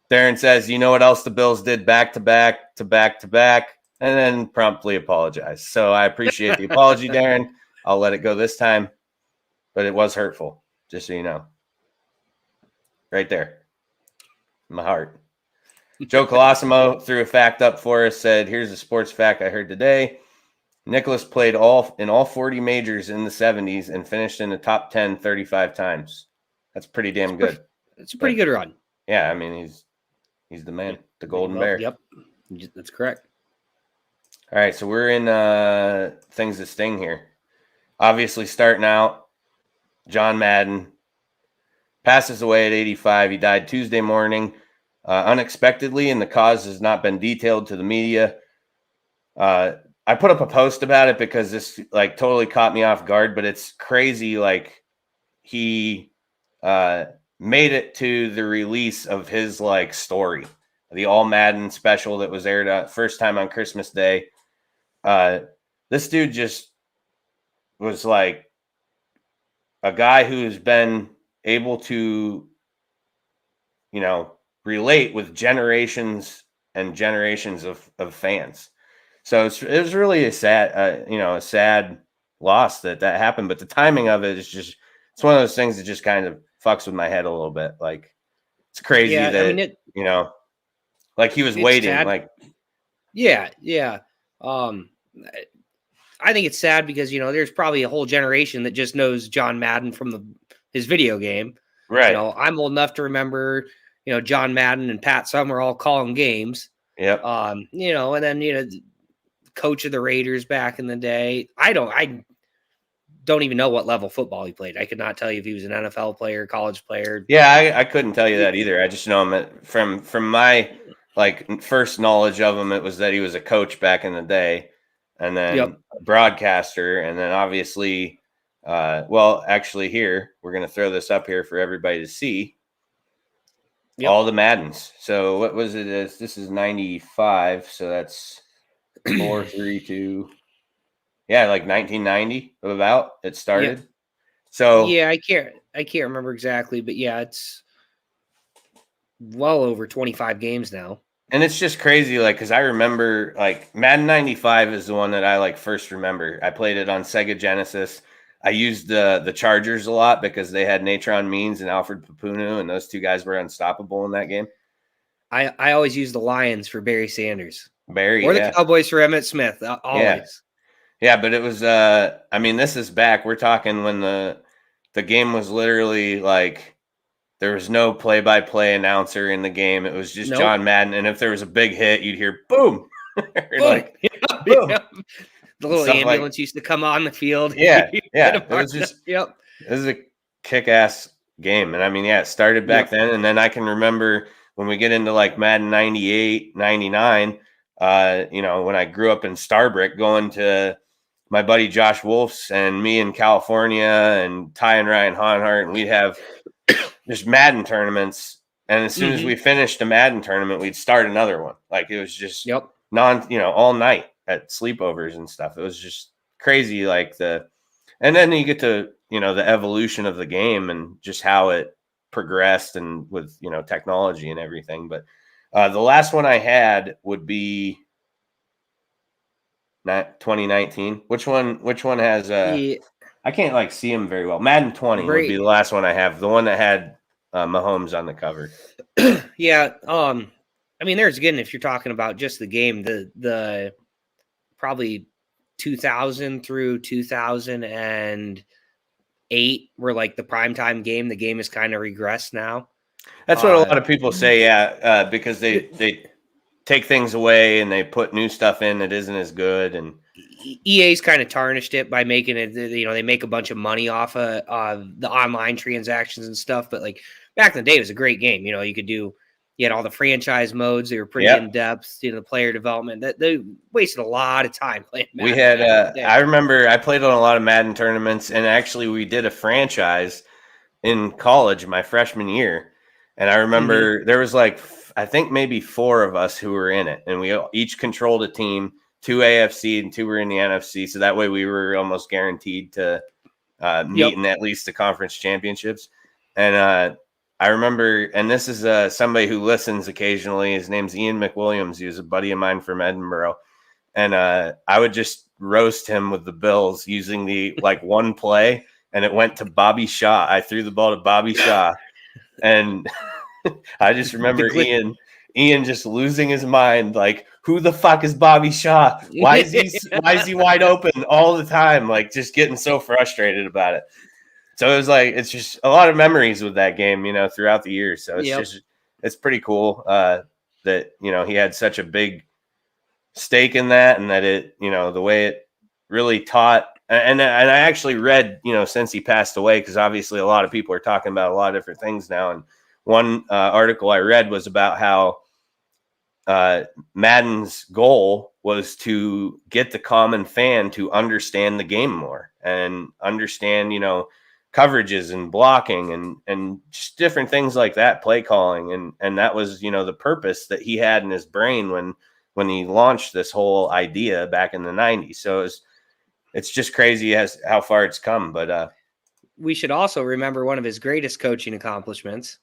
Darren says, you know what else the Bills did back to back, and then promptly apologize. So I appreciate the apology, Darren. I'll let it go this time, but it was hurtful, just so you know. Right there. In my heart. Joe Colosimo threw a fact up for us, said, here's a sports fact I heard today. Nicholas played in all 40 majors in the 70s and finished in the top 10 35 times. That's pretty damn good. It's a pretty good run. Yeah, I mean, he's the man, the golden bear. Yep, that's correct. All right, so we're in things that sting here. Obviously, starting out, John Madden passes away at 85. He died Tuesday morning unexpectedly, and the cause has not been detailed to the media. I put up a post about it because this totally caught me off guard, but it's crazy. He made it to the release of his story, the All Madden special that was aired first time on Christmas Day. This dude just was a guy who's been able to, relate with generations and generations of fans. So it was really a sad loss that happened. But the timing of it is it's one of those things that just kind of fucks with my head a little bit. It's crazy that, he was waiting. Sad. Yeah. I think it's sad because, there's probably a whole generation that just knows John Madden from his video game. Right. I'm old enough to remember, John Madden and Pat Summer all calling games. Yep. And then, coach of the Raiders back in the day. I don't even know what level football he played. I could not tell you if he was an NFL player, college player. Yeah, I couldn't tell you that either. I just know him from my first knowledge of him. It was that he was a coach back in the day, and then a broadcaster, and then obviously, actually here we're going to throw this up here for everybody to see. Yep. All the Maddens. So what was it? This is 95. So that's 4, 3, 2. Yeah, 1990 about it started. Yeah. So yeah, I can't remember exactly, but yeah, it's well over 25 games now. And it's just crazy, because I remember Madden 95 is the one that I first remember. I played it on Sega Genesis. I used the Chargers a lot because they had Natron Means and Alfred Papunu, and those two guys were unstoppable in that game. I always use the Lions for Barry Sanders. Barry, or the Cowboys for Emmitt Smith. Always. Yeah, but it was I mean, this is back. We're talking when the game was literally like there was no play-by-play announcer in the game. It was just John Madden, and if there was a big hit, you'd hear boom. Like boom. The little ambulance used to come on the field. Yeah. It was just it was a kick-ass game. And I mean, it started back then, and then I can remember when we get into like Madden 98, 99, when I grew up in Starbrick, going to my buddy Josh Wolf's and me in California and Ty and Ryan Honhart, and we'd have just Madden tournaments. And as soon as we finished a Madden tournament, we'd start another one. Like it was just all night at sleepovers and stuff. It was just crazy. And then you get to, the evolution of the game and just how it progressed and with, technology and everything. But the last one I had would be 2019. Which one has I can't see him very well. Madden 20 would be the last one I have. The one that had Mahomes on the cover. Yeah. I mean, there's again, if you're talking about just the game, the probably 2000 through 2008 were like the primetime game. The game has kind of regressed now. That's what a lot of people say. Because they take things away and they put new stuff in that isn't as good. And EA's kind of tarnished it by making it, they make a bunch of money off of the online transactions and stuff. But like back in the day, it was a great game. You had all the franchise modes. They were pretty in depth, the player development. That they wasted a lot of time playing Madden. We had, I remember I played on a lot of Madden tournaments, and actually we did a franchise in college my freshman year. And I remember there was I think maybe 4 of us who were in it, and we each controlled a team, 2 AFC and 2 were in the NFC. So that way we were almost guaranteed to meet in at least the conference championships. And I remember, and this is somebody who listens occasionally. His name's Ian McWilliams. He was a buddy of mine from Edinburgh. And I would just roast him with the Bills using the one play, and it went to Bobby Shaw. I threw the ball to Bobby Shaw. And I just remember Ian just losing his mind. Like, who the fuck is Bobby Shaw? Why is he wide open all the time? Just getting so frustrated about it. So it was it's just a lot of memories with that game, throughout the years. So it's it's pretty cool that, he had such a big stake in that, and that it, the way it really taught. And I actually read, since he passed away, because obviously a lot of people are talking about a lot of different things now. And one article I read was about how Madden's goal was to get the common fan to understand the game more and understand, coverages and blocking and just different things like that, play calling. And that was, the purpose that he had in his brain when he launched this whole idea back in the 90s. So it's just crazy how far it's come. But we should also remember one of his greatest coaching accomplishments,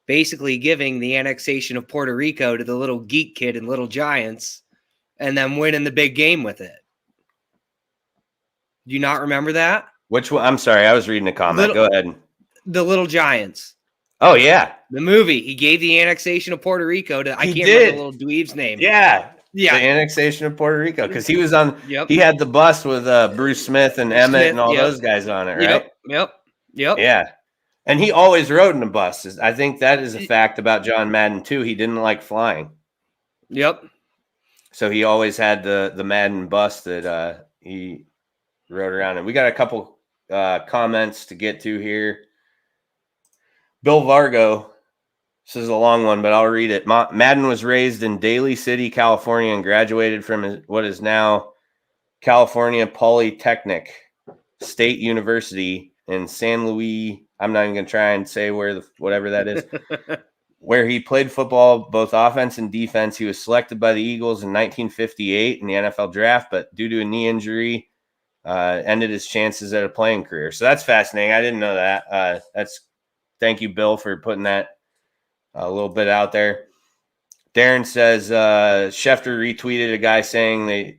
basically giving the annexation of Puerto Rico to the little geek kid in Little Giants and then winning the big game with it. Do you not remember that? Which one? I'm sorry, I was reading a comment. Go ahead. The Little Giants. Oh, yeah. The movie. He gave the annexation of Puerto Rico to, I can't remember the little dweeb's name. Yeah. The annexation of Puerto Rico. Because he was on, he had the bus with Bruce Smith and Emmett and all those guys on it, right? Yep. Yeah. And he always rode in a bus. I think that is a fact about John Madden, too. He didn't like flying. Yep. So he always had the Madden bus that he rode around. And we got a couple comments to get to here. Bill Vargo, this is a long one, but I'll read it. Madden was raised in Daly City, California, and graduated from what is now California Polytechnic State University in San Luis. I'm not even going to try and say whatever that is, where he played football, both offense and defense. He was selected by the Eagles in 1958 in the NFL draft, but due to a knee injury, ended his chances at a playing career. So that's fascinating. I didn't know that. Thank you, Bill, for putting that a little bit out there. Darren says Schefter retweeted a guy saying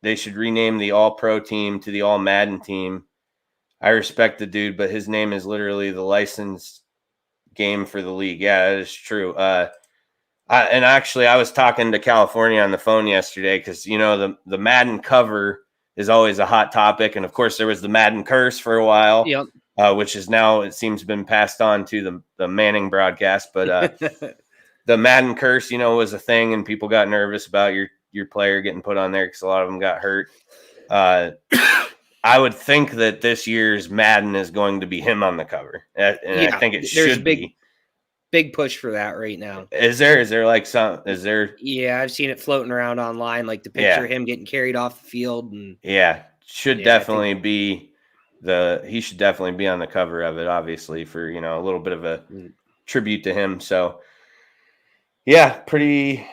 they should rename the All-Pro team to the All-Madden team I respect the dude, but his name is literally the licensed game for the league. Yeah, that is true. And actually, I was talking to California on the phone yesterday because, the Madden cover is always a hot topic. And, of course, there was the Madden curse for a while, which is now, it seems, been passed on to the Manning broadcast. But the Madden curse, was a thing, and people got nervous about your player getting put on there because a lot of them got hurt. I would think that this year's Madden is going to be him on the cover, and I think it should be. Big push for that right now. Is there like some? Is there? Yeah, I've seen it floating around online, like the picture of him getting carried off the field, and should definitely be he should definitely be on the cover of it. Obviously, for a little bit of a tribute to him. So, pretty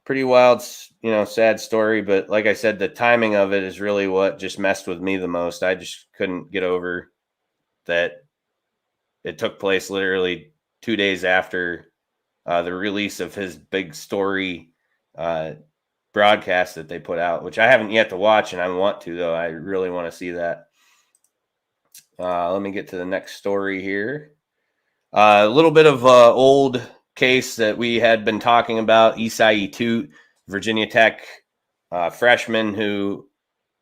wild, sad story. But like I said, the timing of it is really what just messed with me the most. I just couldn't get over that it took place literally 2 days after the release of his big story broadcast that they put out, which I haven't yet to watch, and I want to, though. I really want to see that. Let me get to the next story here. A little bit of old case that we had been talking about, Isai Toot, Virginia Tech freshman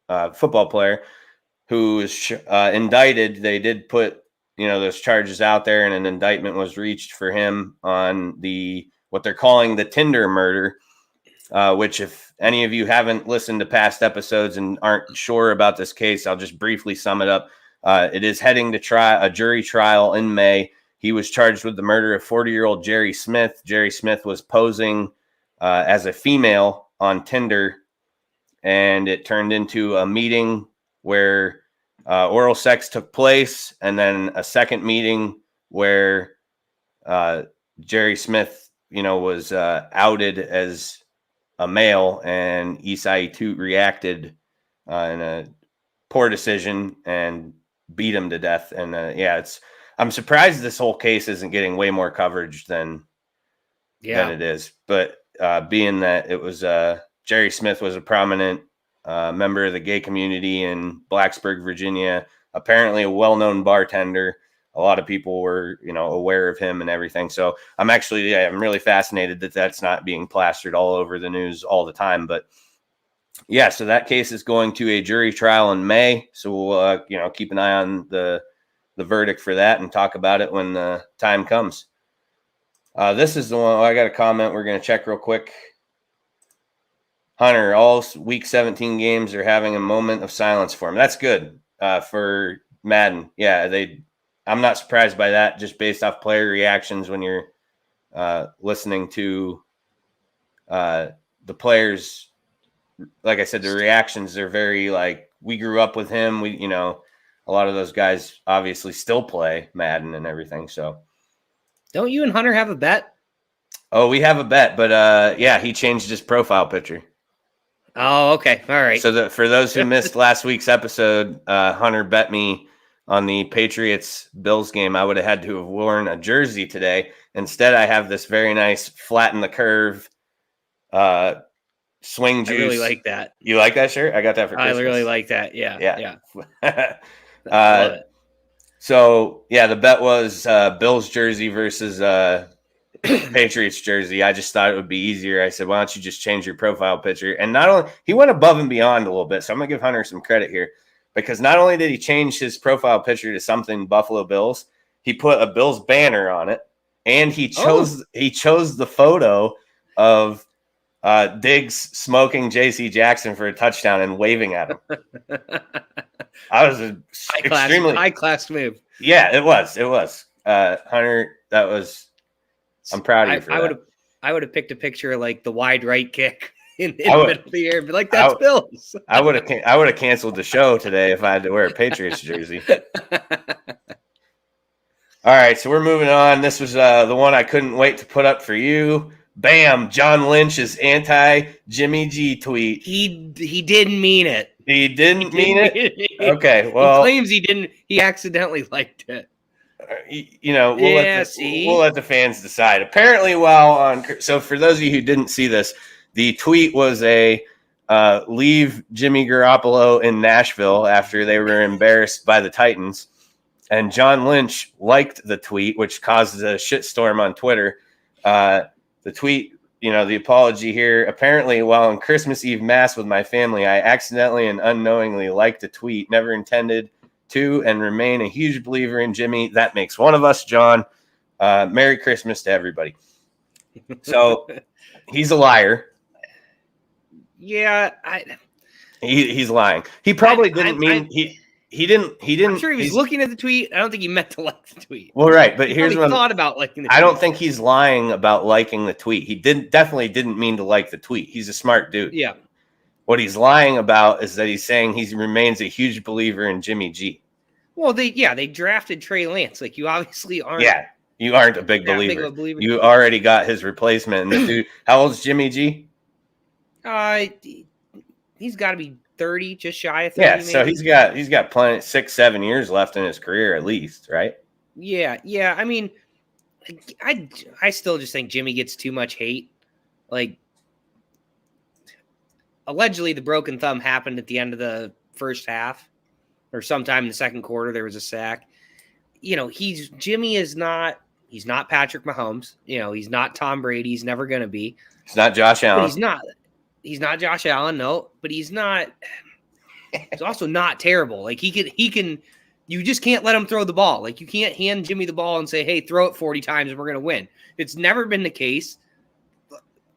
football player who is indicted. They did put those charges out there, and an indictment was reached for him on what they're calling the Tinder murder, which, if any of you haven't listened to past episodes and aren't sure about this case, I'll just briefly sum it up. It is heading to a jury trial in May. He was charged with the murder of 40-year-old Jerry Smith. Jerry Smith was posing as a female on Tinder, and it turned into a meeting where oral sex took place, and then a second meeting where Jerry Smith, was outed as a male, and Isai Toot reacted in a poor decision and beat him to death. And I'm surprised this whole case isn't getting way more coverage than it is. But being that it was Jerry Smith was a prominent member of the gay community in Blacksburg, Virginia, apparently a well-known bartender. A lot of people were, aware of him and everything. So I'm really fascinated that that's not being plastered all over the news all the time. But so that case is going to a jury trial in May. So we'll, keep an eye on the verdict for that and talk about it when the time comes. This is the one I got a comment we're going to check real quick. Hunter, all week 17 games are having a moment of silence for him. That's good for Madden. I'm not surprised by that, just based off player reactions when you're listening to the players. Like I said, the reactions are very we grew up with him. A lot of those guys obviously still play Madden and everything. So, don't you and Hunter have a bet? Oh, we have a bet, but he changed his profile picture. Oh, okay. All right. So for those who missed last week's episode, Hunter bet me on the Patriots-Bills game. I would have had to have worn a jersey today. Instead, I have this very nice flatten the curve swing juice. I really like that. You like that shirt? I got that for Christmas. I really like that. Yeah. Love it. So, the bet was Bills jersey versus Patriots jersey. I just thought it would be easier. I said, why don't you just change your profile picture? And not only he went above and beyond a little bit. So I'm gonna give Hunter some credit here, because not only did he change his profile picture to something Buffalo Bills, he put a Bills banner on it, and he chose the photo of Diggs smoking J.C. Jackson for a touchdown and waving at him. I was extremely high class move. Yeah, it was. Hunter, that was. I'm proud of you for that. I would have picked a picture of the wide right kick in the middle of the air, but that's Bills. I would have canceled the show today if I had to wear a Patriots jersey. All right, so we're moving on. This was the one I couldn't wait to put up for you. Bam! John Lynch's anti-Jimmy G tweet. He didn't mean it. He didn't mean it? Okay, well. He claims he didn't. He accidentally liked it. We'll let the fans decide. Apparently, so for those of you who didn't see this, the tweet was a leave Jimmy Garoppolo in Nashville after they were embarrassed by the Titans. And John Lynch liked the tweet, which caused a shitstorm on Twitter. The tweet, the apology here. Apparently, while on Christmas Eve Mass with my family, I accidentally and unknowingly liked a tweet. Never intended to, and remain a huge believer in Jimmy. That makes one of us, John. Merry Christmas to everybody. So he's a liar. Yeah, he's lying. He probably didn't mean he didn't. I'm sure he was looking at the tweet. I don't think he meant to like the tweet. Well, right, but here's what thought about liking the tweet. I don't think he's lying about liking the tweet. He definitely didn't mean to like the tweet. He's a smart dude. Yeah. What he's lying about is that he's saying he remains a huge believer in Jimmy G. Well, they drafted Trey Lance. Like, you obviously aren't. Yeah, you aren't a big believer. You already got his replacement. And the dude, how old is Jimmy G? He's got to be 30, just shy of 30. Yeah, so maybe. he's got plenty 6-7 years left in his career at least, right? Yeah. I mean, I still just think Jimmy gets too much hate. Like, allegedly the broken thumb happened at the end of the first half, or sometime in the second quarter there was a sack. Jimmy is not. He's not Patrick Mahomes. He's not Tom Brady. He's never going to be. He's not Josh Allen. He's not Josh Allen, no, but he's also not terrible. Like, he can, you just can't let him throw the ball. Like, you can't hand Jimmy the ball and say, hey, throw it 40 times and we're going to win. It's never been the case.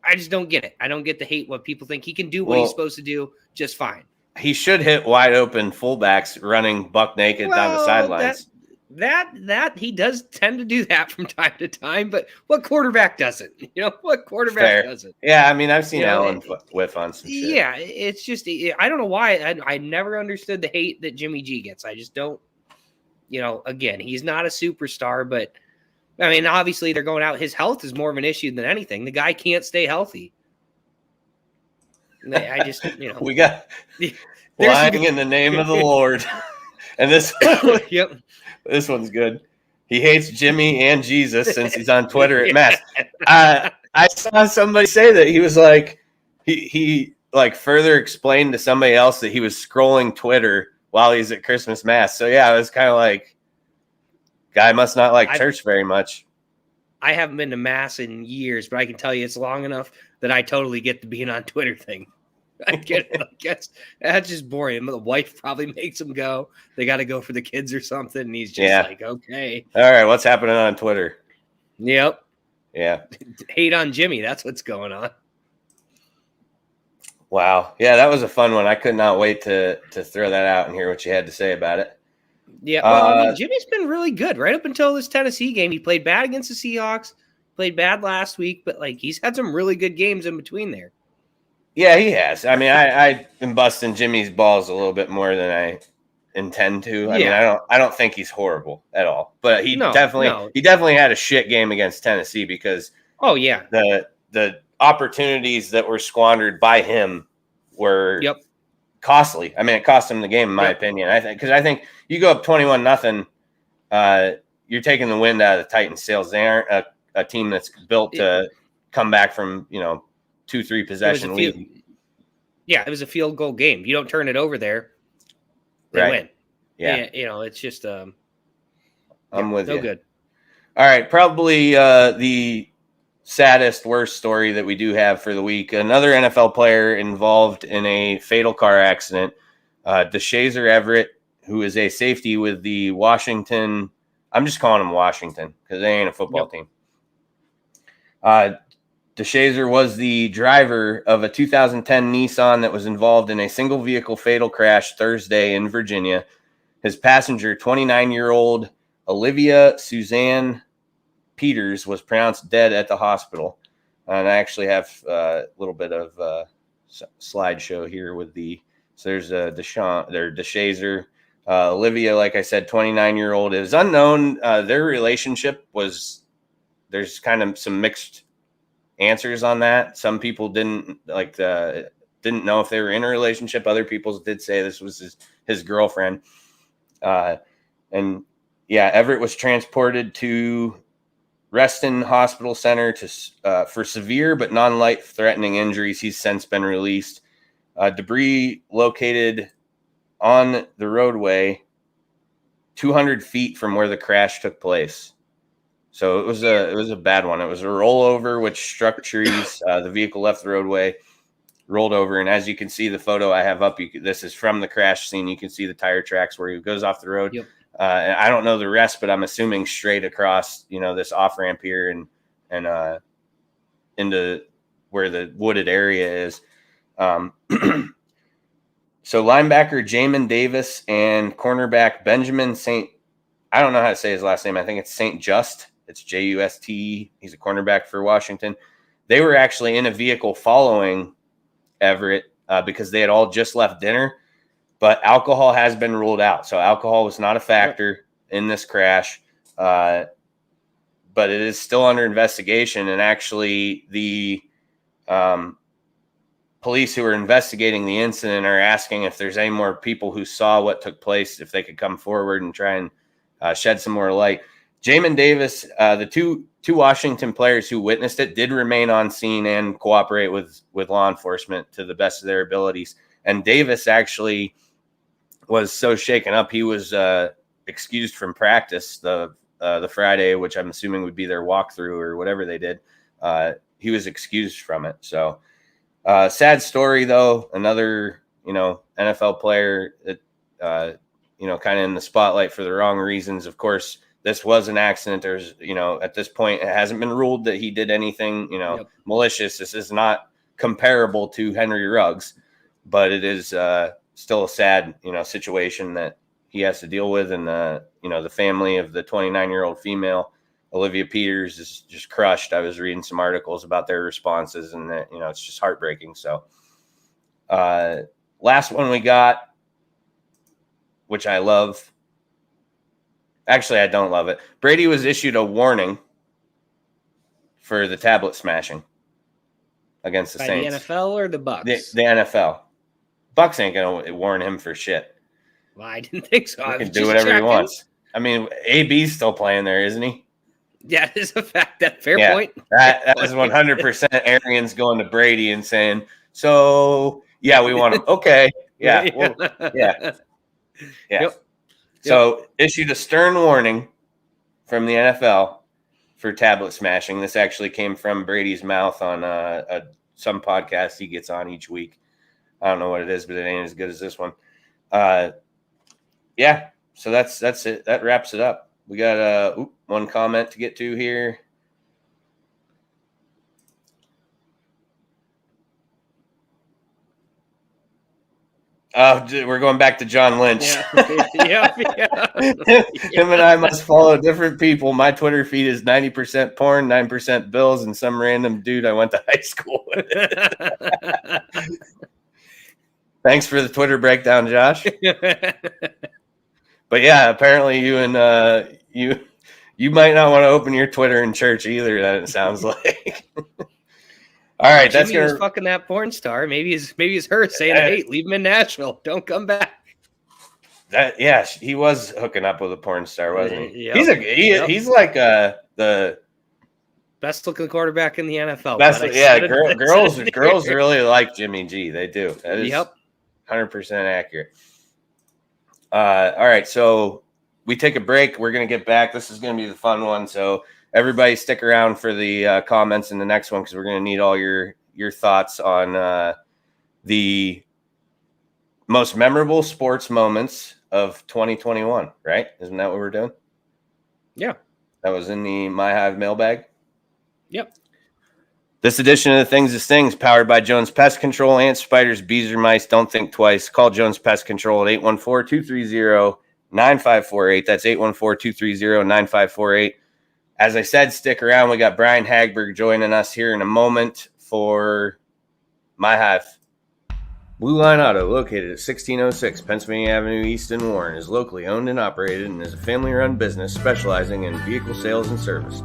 I just don't get it. I don't get the hate what people think. He can do what he's supposed to do just fine. He should hit wide open fullbacks running buck naked down the sidelines. That he does tend to do that from time to time, but what quarterback doesn't? What quarterback doesn't? Yeah, I mean, I've seen Allen whiff on some shit. Yeah, it's just, I don't know why. I never understood the hate that Jimmy G gets. I just don't, again, he's not a superstar, but I mean, obviously they're going out. His health is more of an issue than anything. The guy can't stay healthy. I just, we got lying in the name of the Lord. And this, yep. This one's good. He hates Jimmy and Jesus since he's on Twitter at Mass. I saw somebody say that he was like, he further explained to somebody else that he was scrolling Twitter while he's at Christmas Mass. So yeah, I was kind of like, guy must not like church very much. I haven't been to Mass in years, but I can tell you it's long enough that I totally get the being on Twitter thing. I get it. I guess that's just boring. The wife probably makes him go. They got to go for the kids or something. And he's just like, okay. All right. What's happening on Twitter? Yep. Yeah. Hate on Jimmy. That's what's going on. Wow. Yeah, that was a fun one. I could not wait to throw that out and hear what you had to say about it. Yeah. Well, Jimmy's been really good right up until this Tennessee game. He played bad against the Seahawks, played bad last week, but he's had some really good games in between there. Yeah, he has. I mean, I am busting Jimmy's balls a little bit more than I intend to. I mean, I don't think he's horrible at all, but he definitely had a shit game against Tennessee because the opportunities that were squandered by him were costly. I mean, it cost him the game in my opinion. I think you go up 21-0, you're taking the wind out of the Titans' sails. They aren't a team that's built to come back from 2-3 possession lead. Yeah, it was a field goal game. You don't turn it over there, they win. Yeah, it's just I'm with you. Good. All right, probably the saddest, worst story that we do have for the week. Another NFL player involved in a fatal car accident. Deshazor Everett, who is a safety with the Washington. I'm just calling him Washington because they ain't a football team. Deshazor was the driver of a 2010 Nissan that was involved in a single vehicle fatal crash Thursday in Virginia. His passenger, 29-year-old Olivia Suzanne Peters, was pronounced dead at the hospital. And I actually have a little bit of slideshow here with there's Deshazor. Olivia, like I said, 29-year-old, is unknown. Their relationship there's kind of some mixed answers on that. Some people didn't know if they were in a relationship. Other people did say this was his girlfriend. Everett was transported to Reston Hospital Center for severe but non-life-threatening injuries. He's since been released. Debris located on the roadway 200 feet from where the crash took place. So it was a bad one. It was a rollover which struck trees. The vehicle left the roadway, rolled over, and as you can see the photo I have up, this is from the crash scene. You can see the tire tracks where he goes off the road. Yep. And I don't know the rest, but I'm assuming straight across, this off ramp here and into where the wooded area is. So linebacker Jamin Davis and cornerback Benjamin I don't know how to say his last name. I think it's St. Just. It's J-U-S-T. He's a cornerback for Washington. They were actually in a vehicle following Everett because they had all just left dinner, but alcohol has been ruled out. So alcohol was not a factor in this crash, but it is still under investigation. And actually the police who are investigating the incident are asking if there's any more people who saw what took place, if they could come forward and try and shed some more light. Jamin Davis, the two Washington players who witnessed it, did remain on scene and cooperate with law enforcement to the best of their abilities. And Davis actually was so shaken up, he was excused from practice the Friday, which I'm assuming would be their walkthrough or whatever they did. He was excused from it. So sad story, though. Another, NFL player that, kind of in the spotlight for the wrong reasons. Of course, this was an accident. There's, at this point, it hasn't been ruled that he did anything, malicious. This is not comparable to Henry Ruggs, but it is still a sad, situation that he has to deal with. And, the family of the 29-year-old female, Olivia Peters, is just crushed. I was reading some articles about their responses, and that, it's just heartbreaking. So last one we got, which I love. Actually, I don't love it. Brady was issued a warning for the tablet smashing against the Saints. The NFL or the Bucs? The NFL. Bucs ain't going to warn him for shit. Well, I didn't think so. He can do whatever he wants. I mean, AB's still playing there, isn't he? Yeah, it is a fact. That fair point. That is 100% Arians going to Brady and saying, so, yeah, we want him. Okay. Yeah. Well, yeah. Yeah. Yep. So issued a stern warning from the NFL for tablet smashing. This actually came from Brady's mouth on some podcast he gets on each week. I don't know what it is, but it ain't as good as this one. Yeah. So that's it. That wraps it up. We got one comment to get to here. We're going back to John Lynch. Yeah. Him and I must follow different people. My Twitter feed is 90% porn, 9% Bills, and some random dude I went to high school with. Thanks for the Twitter breakdown, Josh. But yeah, apparently you and you might not want to open your Twitter in church either. That it sounds like. All right, Jimmy was fucking that porn star. Maybe it's her saying, "Hey, leave him in Nashville. Don't come back." He was hooking up with a porn star, wasn't he? Yep. He's like the best looking quarterback in the NFL. Girls really like Jimmy G. They do. That is 100% accurate. All right, so we take a break. We're gonna get back. This is gonna be the fun one. So. Everybody stick around for the comments in the next one because we're going to need all your thoughts on the most memorable sports moments of 2021, right? Isn't that what we're doing? Yeah. That was in the My Hive mailbag? Yep. This edition of the Things is Things, powered by Jones Pest Control. Ants, spiders, bees, or mice, don't think twice. Call Jones Pest Control at 814-230-9548. That's 814-230-9548. As I said, stick around. We got Brian Hagberg joining us here in a moment for My Hive. Blue Line Auto, located at 1606 Pennsylvania Avenue East in Warren, is locally owned and operated and is a family-run business specializing in vehicle sales and service.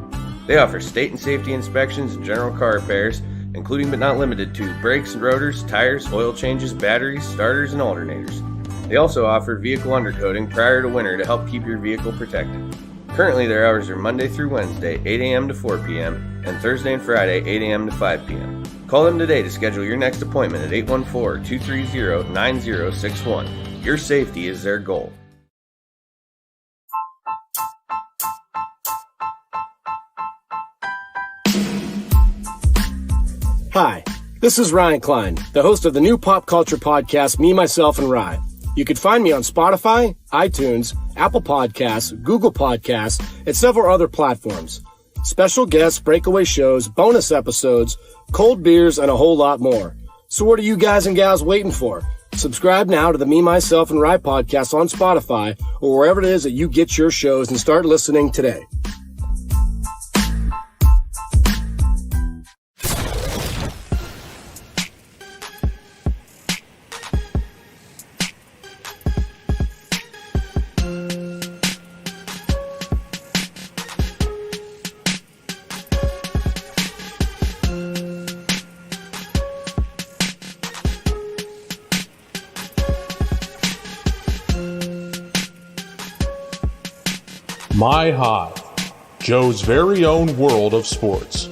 They offer state and safety inspections and general car repairs, including but not limited to brakes and rotors, tires, oil changes, batteries, starters, and alternators. They also offer vehicle undercoating prior to winter to help keep your vehicle protected. Currently, their hours are Monday through Wednesday, 8 a.m. to 4 p.m., and Thursday and Friday, 8 a.m. to 5 p.m. Call them today to schedule your next appointment at 814-230-9061. Your safety is their goal. Hi, this is Ryan Klein, the host of the new pop culture podcast, Me, Myself, and Rye. You can find me on Spotify, iTunes, Apple Podcasts, Google Podcasts, and several other platforms. Special guests, breakaway shows, bonus episodes, cold beers, and a whole lot more. So what are you guys and gals waiting for? Subscribe now to the Me, Myself, and Rye podcast on Spotify or wherever it is that you get your shows and start listening today. My Hive, Joe's very own world of sports.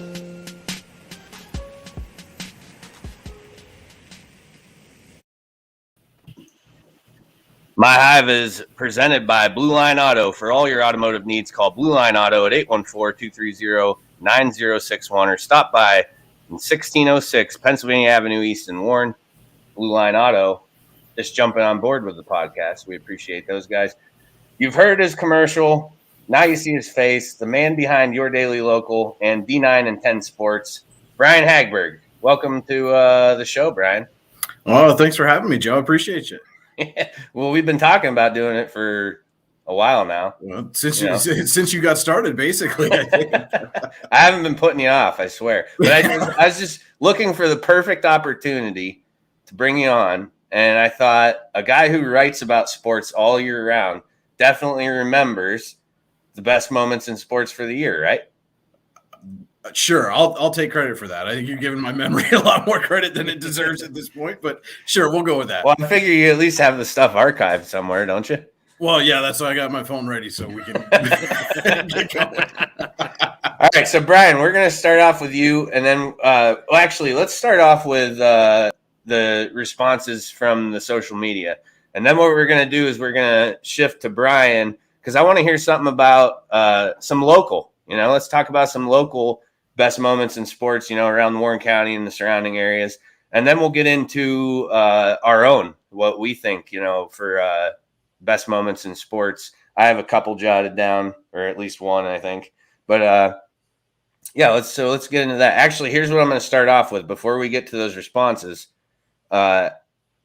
My Hive is presented by Blue Line Auto. For all your automotive needs, call Blue Line Auto at 814-230-9061 or stop by in 1606 Pennsylvania Avenue East in Warren. Blue Line Auto just jumping on board with the podcast. We appreciate those guys. You've heard his commercial. Now you see his face, the man behind Your Daily Local and D9 and 10 Sports, Brian Hagberg. Welcome to the show, Brian. Oh, thanks for having me, Joe. I appreciate you. Well, we've been talking about doing it for a while now. Well, since you got started, basically, I think. I haven't been putting you off, I swear. But I was just looking for the perfect opportunity to bring you on, and I thought a guy who writes about sports all year round definitely remembers the best moments in sports for the year, right? Sure, I'll take credit for that. I think you're giving my memory a lot more credit than it deserves at this point, but sure, we'll go with that. Well, I figure you at least have the stuff archived somewhere, don't you? Well, yeah, that's why I got my phone ready so we can get going. All right, so Brian, we're going to start off with you, and then, let's start off with the responses from the social media, and then what we're going to do is we're going to shift to Brian because I want to hear something about some local. Let's talk about some local best moments in sports, around Warren County and the surrounding areas. And then we'll get into our own, what we think, for best moments in sports. I have a couple jotted down, or at least one, I think. But let's get into that. Actually, here's what I'm going to start off with before we get to those responses.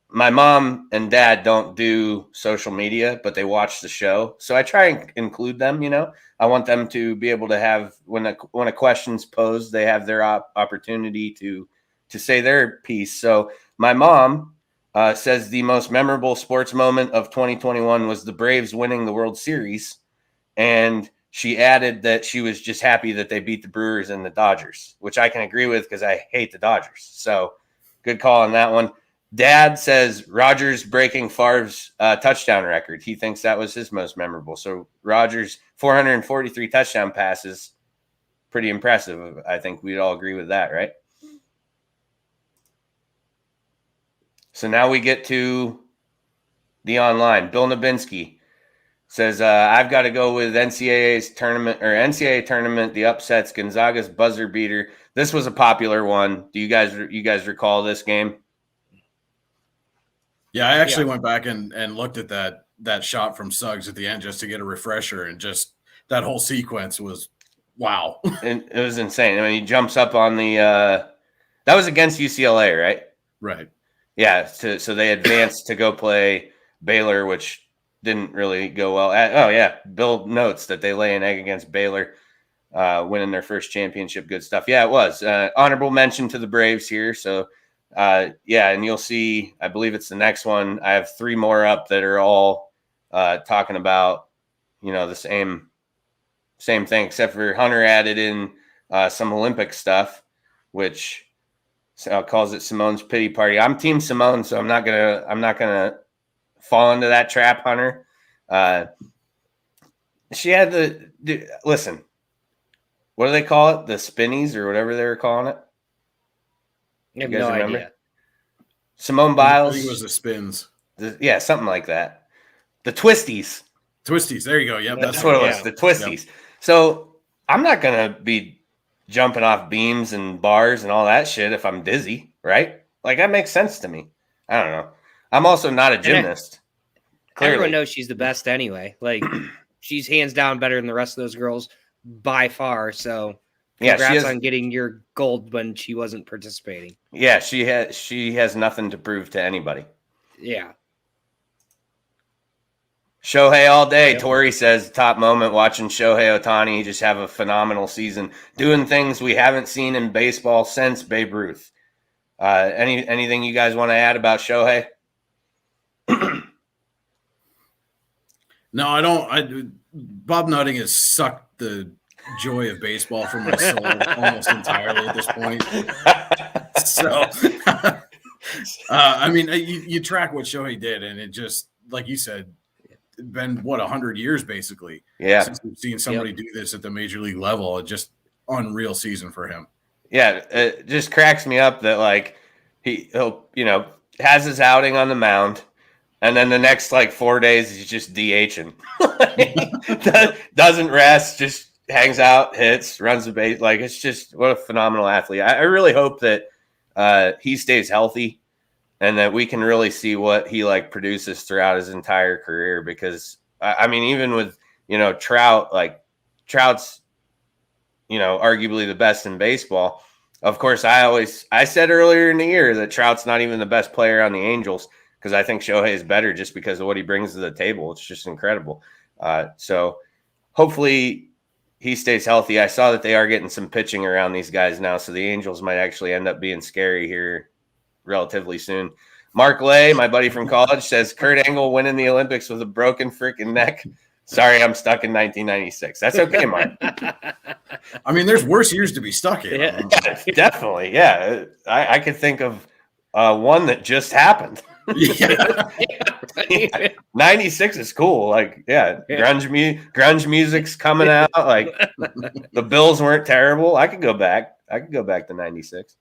My mom and dad don't do social media, but they watch the show. So I try and include them, I want them to be able to have, when a question's posed, they have their opportunity to say their piece. So my mom says the most memorable sports moment of 2021 was the Braves winning the World Series. And she added that she was just happy that they beat the Brewers and the Dodgers, which I can agree with because I hate the Dodgers. So good call on that one. Dad says Rogers breaking Favre's touchdown record. He thinks that was his most memorable. So Rogers, 443 touchdown passes, pretty impressive. I think we'd all agree with that, right? So now we get to the online. Bill Nabinski says, I've got to go with NCAA tournament, the upsets, Gonzaga's buzzer beater. This was a popular one. Do you guys recall this game? Yeah, I actually went back and looked at that shot from Suggs at the end just to get a refresher, and just that whole sequence was wow. And it was insane. I mean, he jumps up on the that was against UCLA, right? Right. Yeah. So they advanced to go play Baylor, which didn't really go well. Bill notes that they lay an egg against Baylor, winning their first championship. Good stuff. Yeah, it was honorable mention to the Braves here. So. And you'll see, I believe it's the next one. I have three more up that are all talking about, the same thing, except for Hunter added in some Olympic stuff, which calls it Simone's pity party. I'm Team Simone, so I'm not gonna fall into that trap, Hunter. She had listen. What do they call it? The spinnies or whatever they were calling it. I have no idea. Simone Biles. I think it was the Spins. Yeah, something like that. The Twisties. Twisties. There you go. Yep, that's what it was. The Twisties. Yep. So I'm not gonna be jumping off beams and bars and all that shit if I'm dizzy, right? Like that makes sense to me. I don't know. I'm also not a gymnast. Everyone knows she's the best anyway. Like she's hands down better than the rest of those girls by far. So congrats on getting your gold when she wasn't participating. Yeah, she has nothing to prove to anybody. Yeah. Shohei all day. Yep. Tori says top moment watching Shohei Ohtani just have a phenomenal season, doing things we haven't seen in baseball since Babe Ruth. Anything you guys want to add about Shohei? No, I don't. Bob Nutting has sucked the joy of baseball from my soul almost entirely at this point. So, I mean, you track what Shohei did, and it just, like you said, been 100 years basically. Yeah, since we've seen somebody do this at the major league level. Just unreal season for him. Yeah, it just cracks me up that like he'll has his outing on the mound. And then the next 4 days, he's just DHing. Doesn't rest, just hangs out, hits, runs the base. It's just what a phenomenal athlete. I really hope that he stays healthy and that we can really see what he produces throughout his entire career. Because I mean, even with Trout, Trout's arguably the best in baseball. Of course, I said earlier in the year that Trout's not even the best player on the Angels, because I think Shohei is better just because of what he brings to the table. It's just incredible. So hopefully he stays healthy. I saw that they are getting some pitching around these guys now, so the Angels might actually end up being scary here relatively soon. Mark Lay, my buddy from college, says Kurt Angle winning the Olympics with a broken freaking neck. Sorry, I'm stuck in 1996. That's okay, Mark. I mean, there's worse years to be stuck in. Yeah, definitely. Yeah, I could think of one that just happened. Yeah. 96 is cool. Grunge music's coming out. The Bills weren't terrible. I could go back to 96.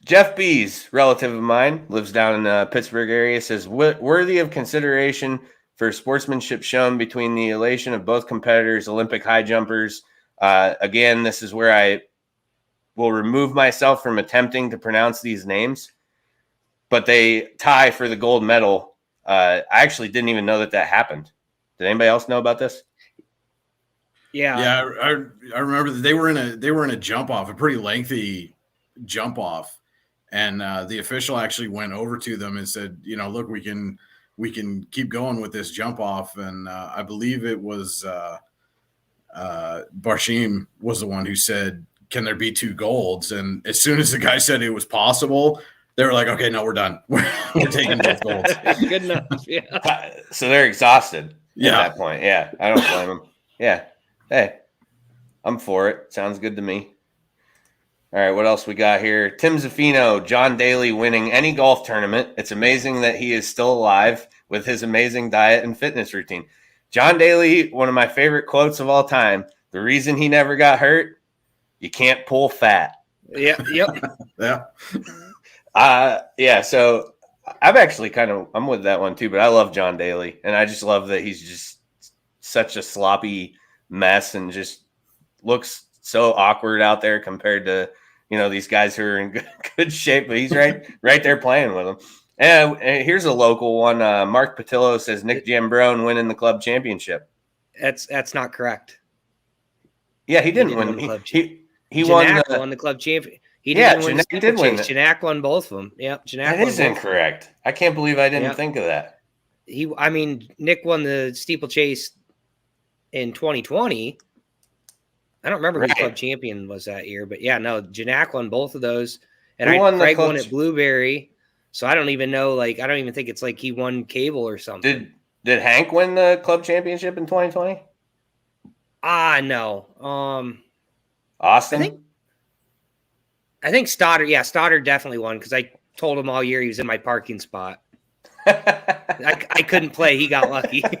Jeff Bees, relative of mine, lives down in the Pittsburgh area, says worthy of consideration for sportsmanship shown between the elation of both competitors, Olympic high jumpers. Again, this is where I will remove myself from attempting to pronounce these names, but they tie for the gold medal. I actually didn't even know that happened. Did anybody else know about this? Yeah. I remember that they were in a jump off, a pretty lengthy jump off. And the official actually went over to them and said, look, we can keep going with this jump off. And I believe it was Barshim was the one who said, can there be 2 golds? And as soon as the guy said it was possible, they were like, okay, no, we're done. We're taking both golds. Good enough. Yeah. So they're exhausted at that point. Yeah. I don't blame them. Yeah. Hey, I'm for it. Sounds good to me. All right. What else we got here? Tim Zaffino, John Daly winning any golf tournament. It's amazing that he is still alive with his amazing diet and fitness routine. John Daly, one of my favorite quotes of all time. The reason he never got hurt, you can't pull fat. Yeah. Yep. Yeah. So I'm actually I'm with that one too, but I love John Daly, and I just love that he's just such a sloppy mess and just looks so awkward out there compared to, these guys who are in good shape, but he's right there playing with them. And here's a local one. Mark Patillo says Nick Jambrone winning the club championship. That's not correct. Yeah, he didn't win. He won the club champion. He didn't win. Janak did win. Janak won both of them. Yep, Janak. That is incorrect. I can't believe I didn't think of that. Nick won the steeplechase in 2020. I don't remember who the club champion was that year, but Janak won both of those, and Craig won at Blueberry. So I don't even know. I don't even think it's he won Cable or something. Did Hank win the club championship in 2020? No. Austin? I think Stoddard. Yeah, Stoddard definitely won because I told him all year he was in my parking spot. I couldn't play. He got lucky. All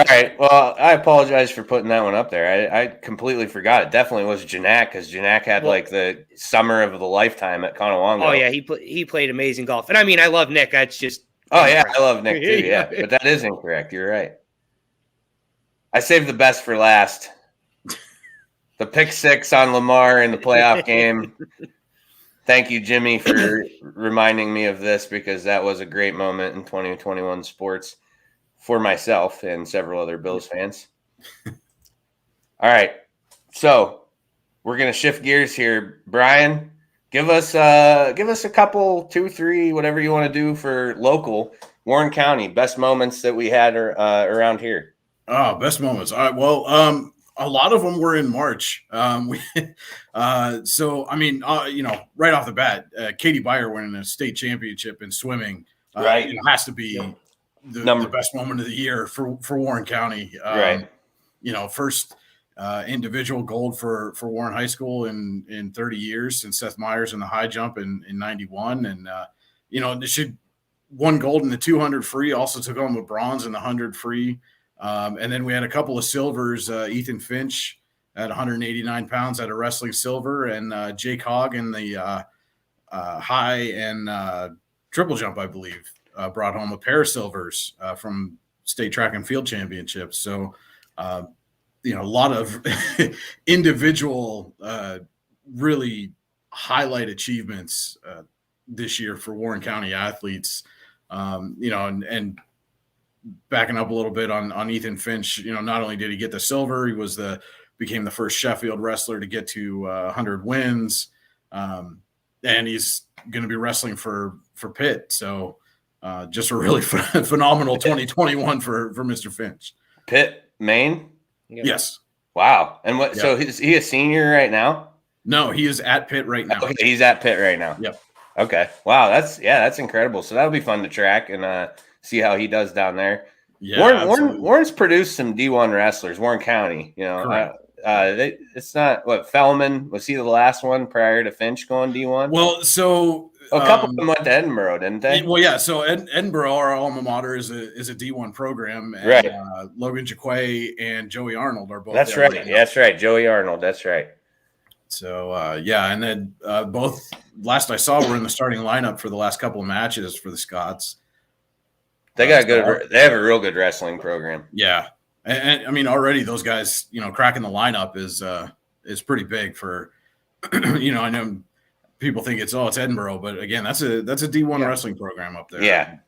right. Well, I apologize for putting that one up there. I completely forgot. It definitely was Janak, because Janak had like the summer of the lifetime at Conowongo. Oh yeah, he played amazing golf, and I mean I love Nick. That's just I love Nick too. Yeah, but that is incorrect. You're right. I saved the best for last. The pick 6 on Lamar in the playoff game. Thank you, Jimmy, for reminding me of this, because that was a great moment in 2021 sports for myself and several other Bills fans. All right. So we're going to shift gears here. Brian, give us a couple, 2, 3, whatever you want to do for local Warren County, best moments that we had around here. Oh, best moments. All right. Well, a lot of them were in March. So, I mean, right off the bat, Katie Beyer winning a state championship in swimming, right? It has to be the best moment of the year for Warren County. Right. First individual gold for Warren High School in 30 years since Seth Myers in the high jump in 91. And, they won gold in the 200 free, also took home a bronze in the 100 free. And then we had a couple of silvers. Ethan Finch at 189 pounds at a wrestling silver, and Jake Hogg in the high and triple jump, I believe, brought home a pair of silvers from state track and field championships. So, a lot of individual really highlight achievements this year for Warren County athletes, and backing up a little bit on Ethan Finch, not only did he get the silver, he became the first Sheffield wrestler to get to 100 wins. And he's going to be wrestling for Pitt. So just a really phenomenal 2021 for Mr. Finch. Pitt, Maine? Yes. Wow. And what? Yeah. So is he a senior right now? No, he is at Pitt right now. Okay, he's at Pitt right now. Yep. Okay. Wow. That's incredible. So that'll be fun to track and see how he does down there. Yeah, Warren's produced some D1 wrestlers. Warren County, it's not what Fellman was he the last one prior to Finch going D1? Well, so a couple of them went to Edinboro, didn't they? Well, yeah. So Edinboro, our alma mater, is a D1 program, and, right? Logan Jaquay and Joey Arnold are both. That's right. Right. That's right. Joey Arnold. That's right. So and then both last I saw were in the starting lineup for the last couple of matches for the Scots. They got they have a real good wrestling program. Yeah. And I mean, already those guys, cracking the lineup is pretty big for, I know people think it's Edinboro, but again, that's a D1 wrestling program up there. Yeah.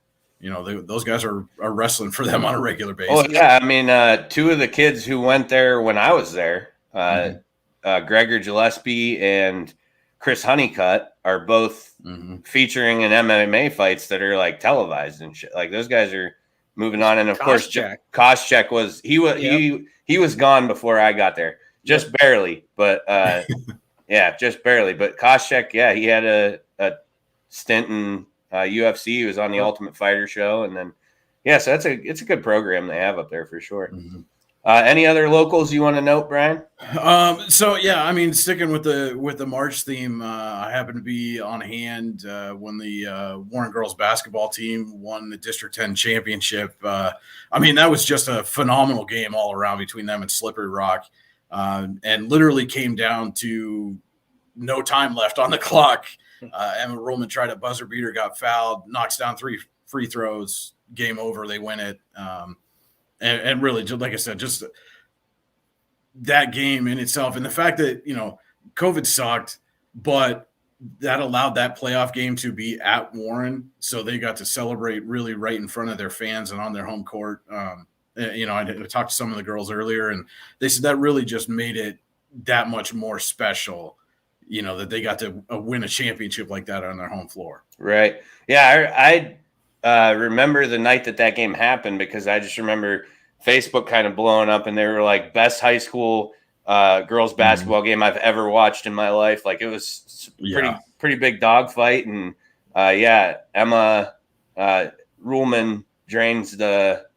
Those guys are wrestling for them on a regular basis. Oh yeah. I mean, 2 of the kids who went there when I was there, Gregor Gillespie and Chris Honeycutt, are both featuring in MMA fights that are like televised and shit. Like those guys are moving on. And of course, Koscheck was gone before I got there, just barely, but just barely. But Koscheck, he had a stint in UFC. He was on the Ultimate Fighter show, and then so it's a good program they have up there for sure. Mm-hmm. Any other locals you want to note, Brian? I mean, sticking with the March theme, I happened to be on hand when the Warren girls basketball team won the District 10 championship. I mean, that was just a phenomenal game all around between them and Slippery Rock, and literally came down to no time left on the clock. Emma Ruhlman tried a buzzer beater, got fouled, knocks down 3 free throws, game over. They win it. And really, just like I said, just that game in itself, and the fact that COVID sucked, but that allowed that playoff game to be at Warren, so they got to celebrate really right in front of their fans and on their home court. I talked to some of the girls earlier, and they said that really just made it that much more special. That they got to win a championship like that on their home floor. Right. Yeah, I remember the night that game happened, because I just remember Facebook kind of blowing up, and they were like, best high school girls basketball game I've ever watched in my life. Like, it was pretty big dogfight. And Emma Ruhlman drains the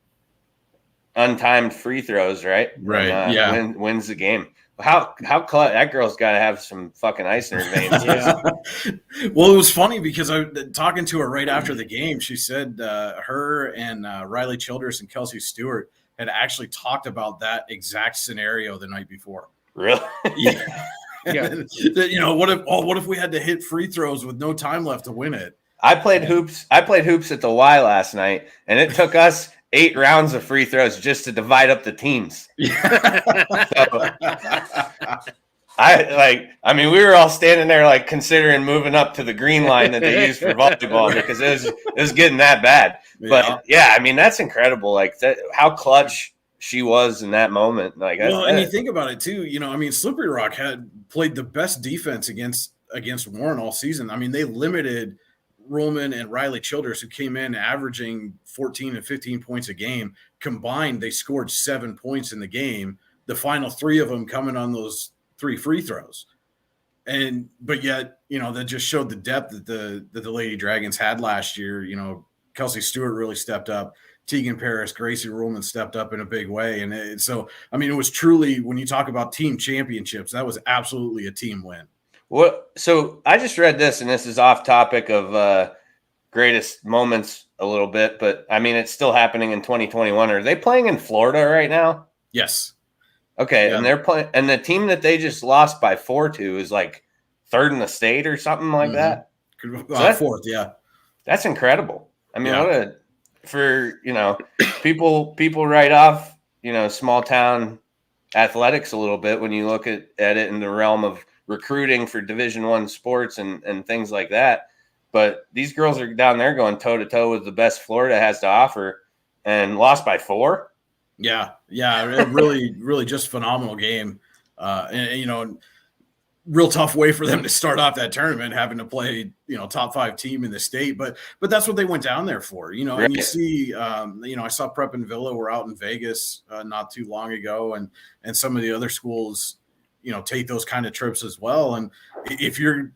untimed free throws, right? Right. And, wins the game. How that girl's got to have some fucking ice in her veins. Yeah. Well, it was funny because I talking to her right after the game. She said her and Riley Childress and Kelsey Stewart had actually talked about that exact scenario the night before. Really? Yeah. What if we had to hit free throws with no time left to win it? I played hoops at the Y last night, and it took us 8 rounds of free throws just to divide up the teams. So, we were all standing there like considering moving up to the green line that they use for volleyball because it was getting that bad. But that's incredible. Like how clutch she was in that moment. Like, and you think about it too. Slippery Rock had played the best defense against Warren all season. They limited Ruhlman and Riley Childress, who came in averaging 14 and 15 points a game. Combined, they scored 7 points in the game. The final 3 of them coming on those 3 free throws. But yet, that just showed the depth that the Lady Dragons had last year. Kelsey Stewart really stepped up. Tegan Paris, Gracie Ruhlman stepped up in a big way. And it was truly, when you talk about team championships, that was absolutely a team win. Well, so I just read this, and this is off topic of greatest moments a little bit, but it's still happening in 2021. Are they playing in Florida right now? Yes. Okay, yeah. And they're playing, and the team that they just lost by 4-2 is like 3rd in the state or something like that. Fourth, yeah. That's incredible. People write off small town athletics a little bit when you look at it in the realm of recruiting for Division I sports and things like that. But these girls are down there going toe to toe with the best Florida has to offer and lost by 4. Yeah. Really, really just phenomenal game. Real tough way for them to start off that tournament, having to play, top 5 team in the state. But that's what they went down there for, Right. And you see, I saw Prep and Villa were out in Vegas not too long ago, and some of the other schools, take those kind of trips as well. And if your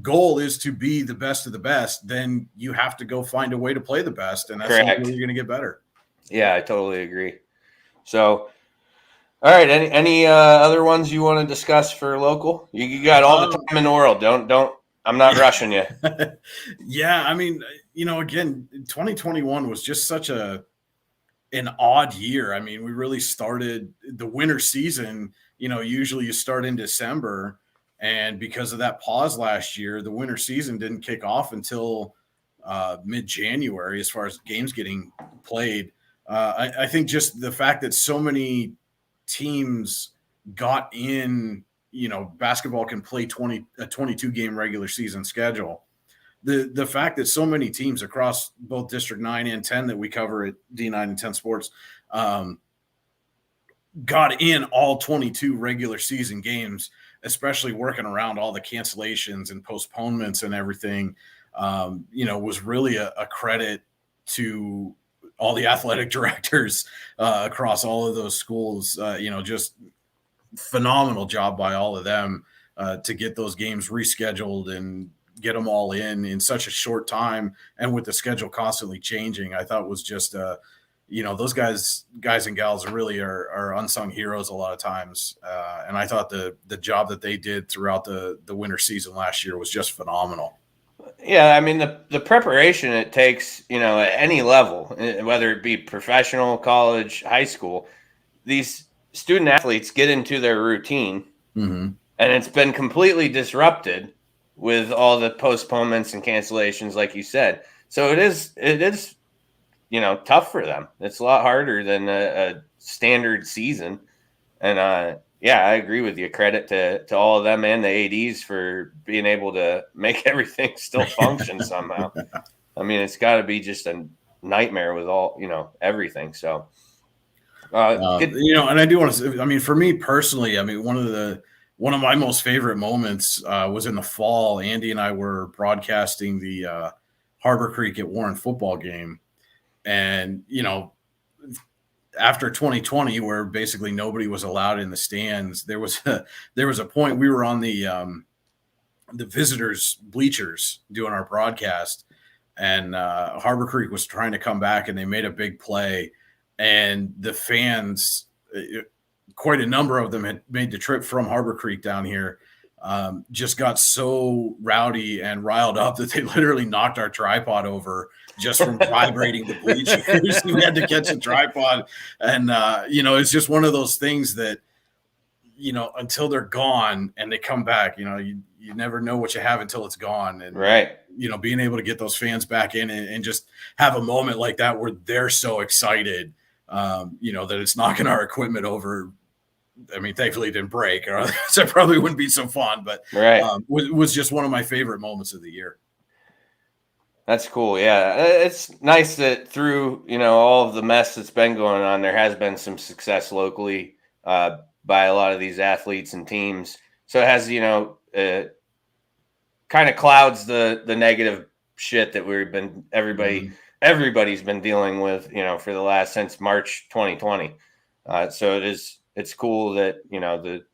goal is to be the best of the best, then you have to go find a way to play the best. And that's how you're going to get better. Yeah, I totally agree. So, all right. Any other ones you want to discuss for local? You got all the time in the world. Don't. I'm not rushing you. Yeah, again, 2021 was just such an odd year. We really started the winter season. Usually you start in December, and because of that pause last year, the winter season didn't kick off until mid-January as far as games getting played. I think just the fact that so many teams got in, basketball can play a 22-game regular season schedule. The fact that so many teams across both District 9 and 10 that we cover at D9 and 10 Sports got in all 22 regular season games, especially working around all the cancellations and postponements and everything, was really a credit to all the athletic directors across all of those schools. Just phenomenal job by all of them to get those games rescheduled and get them all in such a short time. And with the schedule constantly changing, I thought was just, those guys and gals really are unsung heroes a lot of times. And I thought the job that they did throughout the winter season last year was just phenomenal. Yeah, the preparation it takes, at any level, whether it be professional, college, high school, these student athletes get into their routine, and it's been completely disrupted with all the postponements and cancellations, like you said. So it is, tough for them. It's a lot harder than a standard season. And I agree with you. Credit to all of them and the ADs for being able to make everything still function somehow. It's got to be just a nightmare with all, everything. So, and I do want to say, for me personally, one of my most favorite moments was in the fall. Andy and I were broadcasting the Harbor Creek at Warren football game. And, after 2020, where basically nobody was allowed in the stands, there was a point we were on the visitors bleachers doing our broadcast, and Harbor Creek was trying to come back, and they made a big play, and the fans quite a number of them had made the trip from Harbor Creek down here, just got so rowdy and riled up that they literally knocked our tripod over just from vibrating the bleachers. We had to catch a tripod. And, it's just one of those things that, until they're gone and they come back, you never know what you have until it's gone. And, right. Being able to get those fans back in and just have a moment like that where they're so excited, that it's knocking our equipment over. I mean, thankfully it didn't break, or else it probably wouldn't be so fun, but was just one of my favorite moments of the year. That's cool. Yeah. It's nice that through, all of the mess that's been going on, there has been some success locally by a lot of these athletes and teams. So it has, kind of clouds the negative shit that we've been, everybody's been dealing with, for the last, since March 2020. So it's cool that, the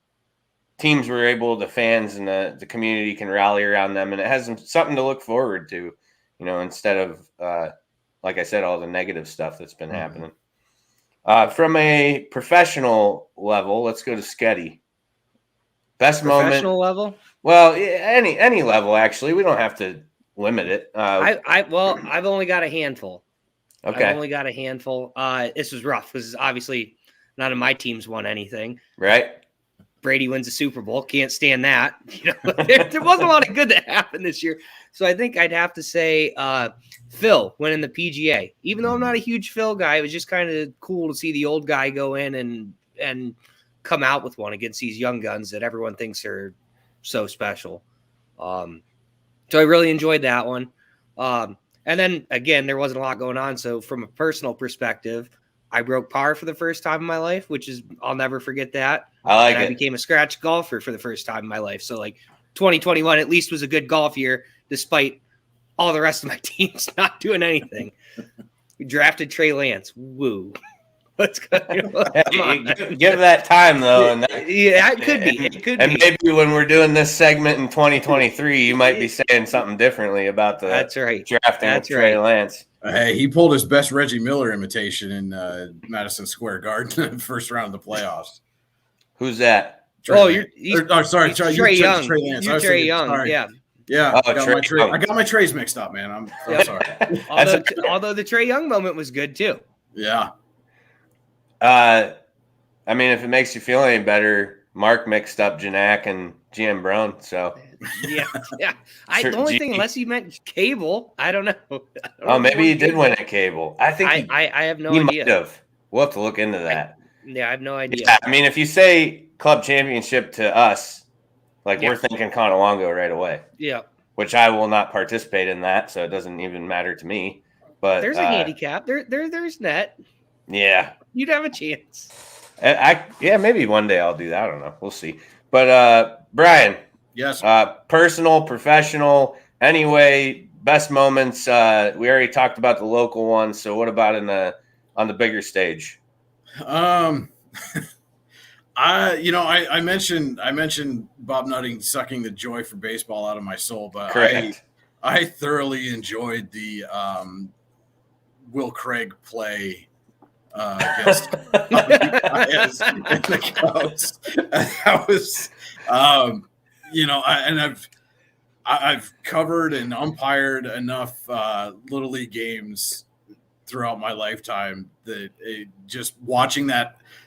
teams were able, the fans and the community can rally around them, and it has something to look forward to, instead of, like I said, all the negative stuff that's been happening. From a professional level, let's go to Sketty. Best moment. Professional level? Well, any level, actually. We don't have to limit it. I've only got a handful. Okay. I've only got a handful. This was rough because obviously none of my teams won anything. Right. Brady wins a Super Bowl. Can't stand that. There wasn't a lot of good that happened this year. So I think I'd have to say Phil winning the PGA. Even though I'm not a huge Phil guy, it was just kind of cool to see the old guy go in and come out with one against these young guns that everyone thinks are so special. So I really enjoyed that one. And then, again, there wasn't a lot going on. So from a personal perspective, I broke par for the first time in my life, which is, I'll never forget that. I became a scratch golfer for the first time in my life. So 2021 at least was a good golf year, despite all the rest of my teams not doing anything. We drafted Trey Lance. Woo. Let's go. Give that time, though. And it could be. It could be. Maybe when we're doing this segment in 2023, you might be saying something differently about the drafting of Trey Lance. Hey, he pulled his best Reggie Miller imitation in Madison Square Garden in the first round of the playoffs. Who's that? Trey Young. Trey Lance. You're Trey Young. Sorry. Yeah. Yeah, I got my Treys mixed up, man. I'm sorry. although the Trey Young moment was good too. Yeah. I mean, if it makes you feel any better, Mark mixed up Janak and GM Brown. So yeah. The only thing, unless he meant Cable, I don't know. Maybe he did win at Cable. I think I have no idea. Might have. We'll have to look into that. I have no idea. Yeah, I mean, if you say club championship to us, we're thinking Conowongo right away. Yeah. Which I will not participate in that, so it doesn't even matter to me. But there's a handicap. There's net. Yeah. You'd have a chance. Maybe one day I'll do that. I don't know. We'll see. But Brian. Yes. Personal, professional, anyway, best moments. We already talked about the local ones. So what about on the bigger stage? I mentioned Bob Nutting sucking the joy for baseball out of my soul, but correct. I thoroughly enjoyed the Will Craig play against the Cubs. That was, I've covered and umpired enough Little League games throughout my lifetime that just watching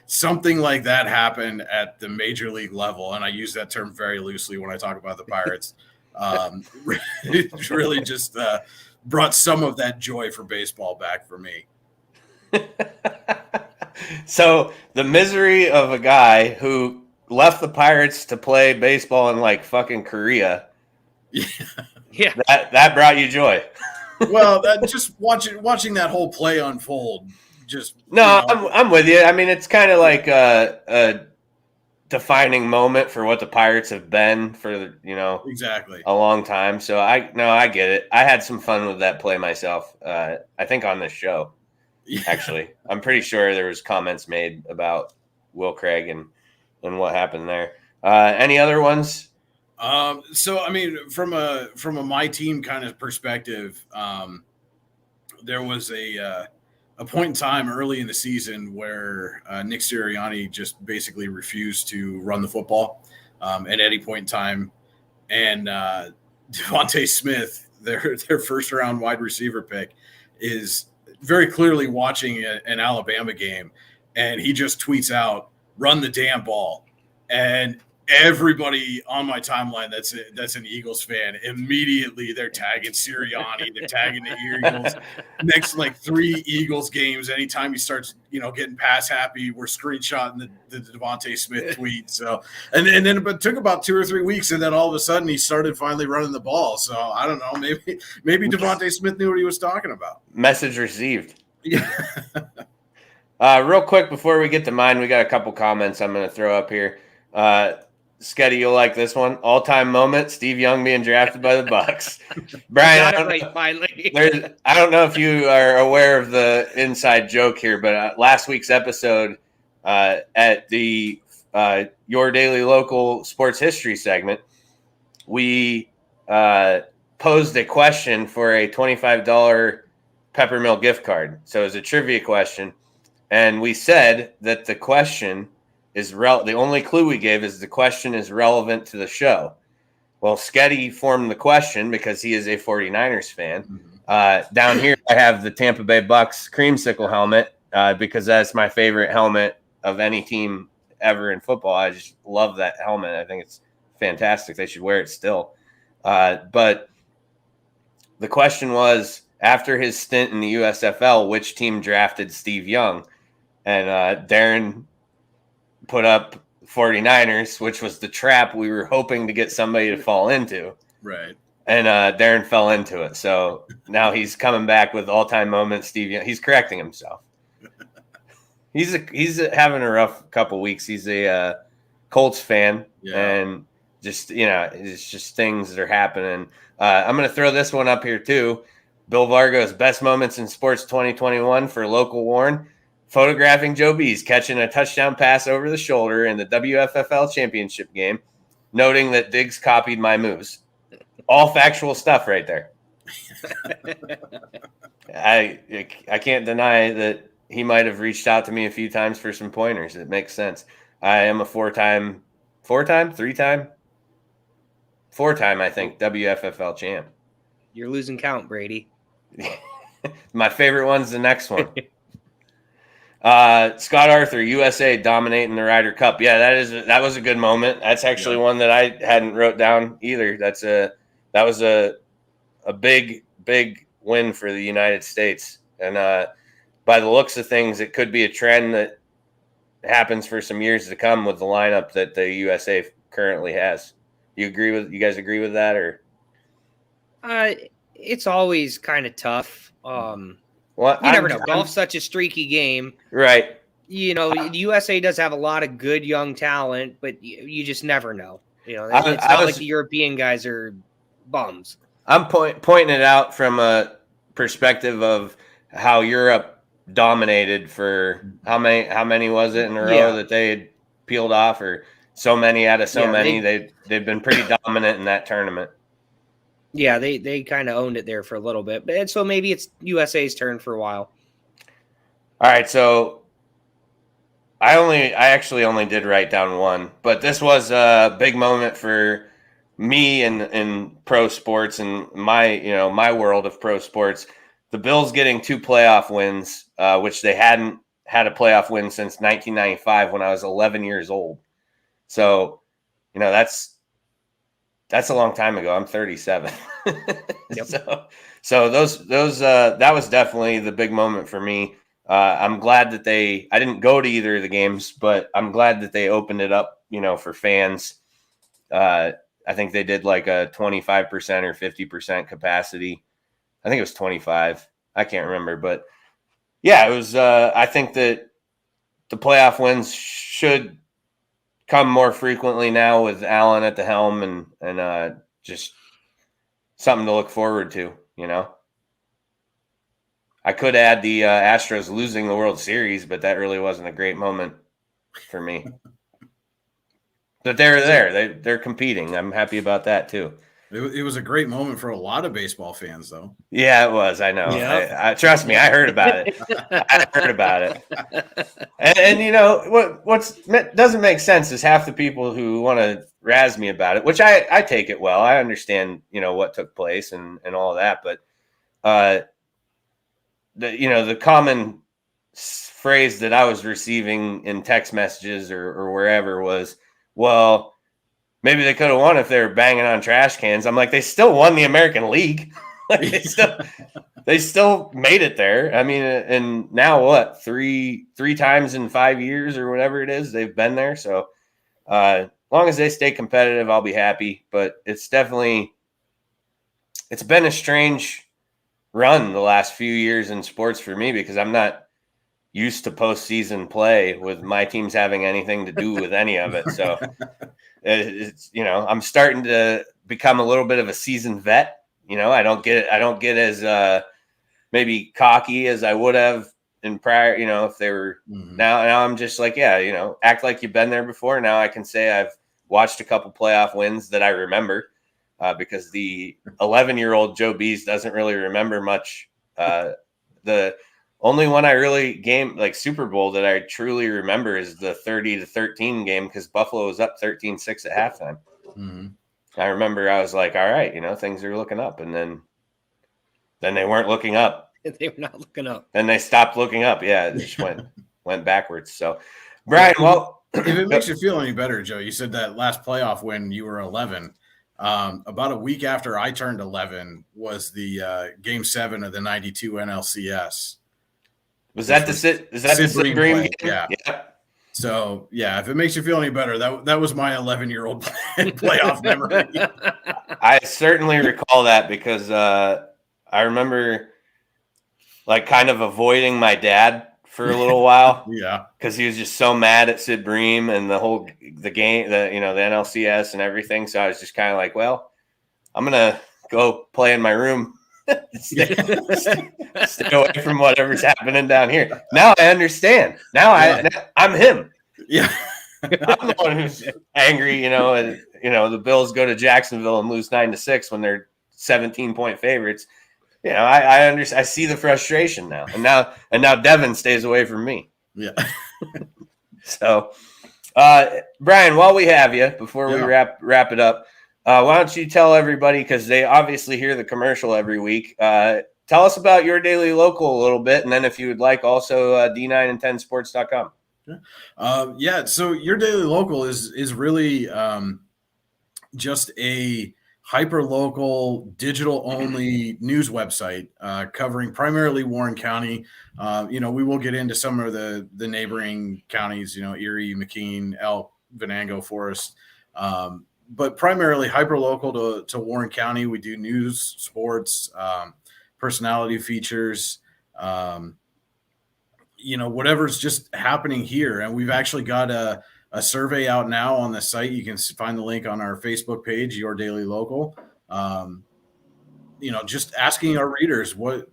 something like that happen at the major league level, and I use that term very loosely when I talk about the Pirates, it really just brought some of that joy for baseball back for me. So the misery of a guy who left the Pirates to play baseball in fucking Korea. Yeah. That brought you joy. Well, just watching that whole play unfold. I'm with you. I mean, it's kind of like a defining moment for what the Pirates have been for exactly a long time. So I get it. I had some fun with that play myself. I think on this show. Yeah. Actually, I'm pretty sure there was comments made about Will Craig and what happened there. Any other ones? So I mean, from a my team kind of perspective, there was a a point in time early in the season where Nick Sirianni just basically refused to run the football at any point in time. And Devontae Smith, their first round wide receiver pick, is very clearly watching an Alabama game. And he just tweets out, "Run the damn ball." And everybody on my timeline that's an Eagles fan, immediately they're tagging Sirianni, they're tagging the Eagles. Next, like 3 Eagles games, anytime he starts, getting pass happy, we're screenshotting the Devontae Smith tweet. So, and then but it took about 2 or 3 weeks, and then all of a sudden he started finally running the ball. So I don't know, maybe Devontae Smith knew what he was talking about. Message received. Yeah. Real quick before we get to mine, we got a couple comments I'm going to throw up here. Sketty, you'll like this one. All-time moment: Steve Young being drafted by the Bucs. Brian, I don't know if you are aware of the inside joke here, but last week's episode at the Your Daily Local Sports History segment, we posed a question for a $25 Peppermill gift card. So it was a trivia question, and we said that the question is the only clue we gave is the question is relevant to the show. Well, Sketty formed the question because he is a 49ers fan. Down here, I have the Tampa Bay Bucs creamsicle helmet because that's my favorite helmet of any team ever in football. I just love that helmet. I think it's fantastic. They should wear it still. But the question was, after his stint in the USFL, which team drafted Steve Young? And Darren put up 49ers, which was the trap we were hoping to get somebody to fall into. Right. And Darren fell into it. So now he's coming back with all-time moment Steve Young. He's correcting himself. He's having a rough couple weeks. He's a Colts fan. Yeah. And just, it's just things that are happening. I'm going to throw this one up here too. Bill Vargo's best moments in sports 2021 for local Warren. Photographing Joe Bees catching a touchdown pass over the shoulder in the WFFL championship game, noting that Diggs copied my moves. All factual stuff right there. I can't deny that he might have reached out to me a few times for some pointers. It makes sense. I am a four-time, I think, WFFL champ. You're losing count, Brady. My favorite one's the next one. Scott Arthur, USA dominating the Ryder Cup. Yeah, that was a good moment. That's actually one that I hadn't wrote down either. That was a big win for the United States. And by the looks of things, it could be a trend that happens for some years to come with the lineup that the USA currently has. You guys agree with that, or? It's always kind of tough. Well, you never know. Golf's such a streaky game. Right. The USA does have a lot of good young talent, but you just never know. It's not like the European guys are bums. I'm pointing it out from a perspective of how Europe dominated for how many was it in a row that they had peeled off, or so many out of so many. They've been pretty dominant in that tournament. Yeah, they kind of owned it there for a little bit. But so maybe it's USA's turn for a while. All right, so I actually only did write down one, but this was a big moment for me in pro sports and my world of pro sports. The Bills getting 2 playoff wins, which they hadn't had a playoff win since 1995 when I was 11 years old. So, that's a long time ago. I'm 37. Yep. So those that was definitely the big moment for me. I'm glad that I didn't go to either of the games, but I'm glad that they opened it up, for fans. I think they did like a 25% or 50% capacity. I think it was 25. I can't remember, but yeah, it was, I think that the playoff wins should come more frequently now with Allen at the helm and just something to look forward to, I could add the Astros losing the World Series, but that really wasn't a great moment for me. But they're there. They're competing. I'm happy about that too. It was a great moment for a lot of baseball fans, though. Yeah, it was. I know. Yep. I trust me. I heard about it. I heard about it. And you know what doesn't make sense is half the people who want to razz me about it, which I take it well. I understand, you know, what took place and all of that, but the common phrase that I was receiving in text messages or wherever was, well, maybe they could have won if they were banging on trash cans. I'm like, they still won the American League. they still made it there. I mean, and now what? Three times in 5 years or whatever it is, they've been there. So as long as they stay competitive, I'll be happy. But it's been a strange run the last few years in sports for me because I'm not used to postseason play with my teams having anything to do with any of it. So it's, you know, I'm starting to become a little bit of a seasoned vet. You know, I don't get as maybe cocky as I would have in prior, you know, if they were now I'm just like, yeah, you know, act like you've been there before. Now I can say I've watched a couple playoff wins that I remember because the 11-year-old Joe Bees doesn't really remember much. The only one I really like Super Bowl that I truly remember is the 30-13 game because Buffalo was up 13-6 at halftime. Mm-hmm. I remember I was like, all right, you know, things are looking up. And then they weren't looking up. They were not looking up. And they stopped looking up. Yeah, it just went backwards. So, Brian, well. If it makes you feel any better, Joe, you said that last playoff when you were 11. About a week after I turned 11 was the Game 7 of the 92 NLCS. Was that the Sid Bream game? Yeah. So, yeah, if it makes you feel any better, that was my 11-year-old playoff memory. I certainly recall that because I remember like kind of avoiding my dad for a little while. Yeah. Because he was just so mad at Sid Bream and the game, the NLCS and everything. So I was just kind of like, well, I'm going to go play in my room. stay away from whatever's happening down here. Now I understand. Now I'm him. Yeah. I'm the one who's angry, and the Bills go to Jacksonville and lose 9-6 when they're 17-point favorites. I understand. I see the frustration now. And now Devin stays away from me. Yeah. So Brian, while we have you, before we wrap it up, why don't you tell everybody, because they obviously hear the commercial every week, tell us about Your Daily Local a little bit, and then if you would like, also D9and10sports.com. So Your Daily Local is really just a hyper-local, digital-only news website covering primarily Warren County. We will get into some of the neighboring counties, Erie, McKean, Elk, Venango, Forest, but primarily hyper-local to Warren County. We do news, sports, personality features, whatever's just happening here. And we've actually got a survey out now on the site. You can find the link on our Facebook page, Your Daily Local. Just asking our readers what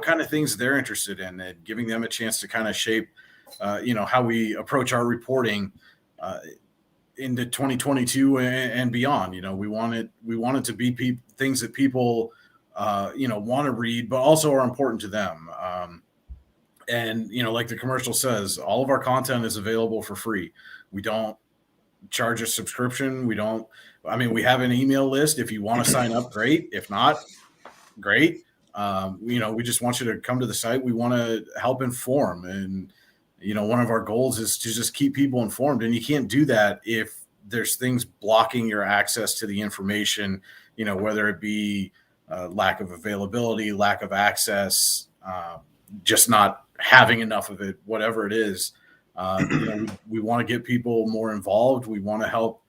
kind of things they're interested in and giving them a chance to kind of shape, how we approach our reporting into 2022 and beyond. We want it to be things that people, want to read, but also are important to them. And like the commercial says, all of our content is available for free. We don't charge a subscription. We have an email list. If you want to sign up, great. If not, great. We just want you to come to the site. We want to help inform. And, one of our goals is to just keep people informed. And you can't do that if there's things blocking your access to the information, whether it be lack of availability, lack of access, just not having enough of it, whatever it is. We want to get people more involved. We want to help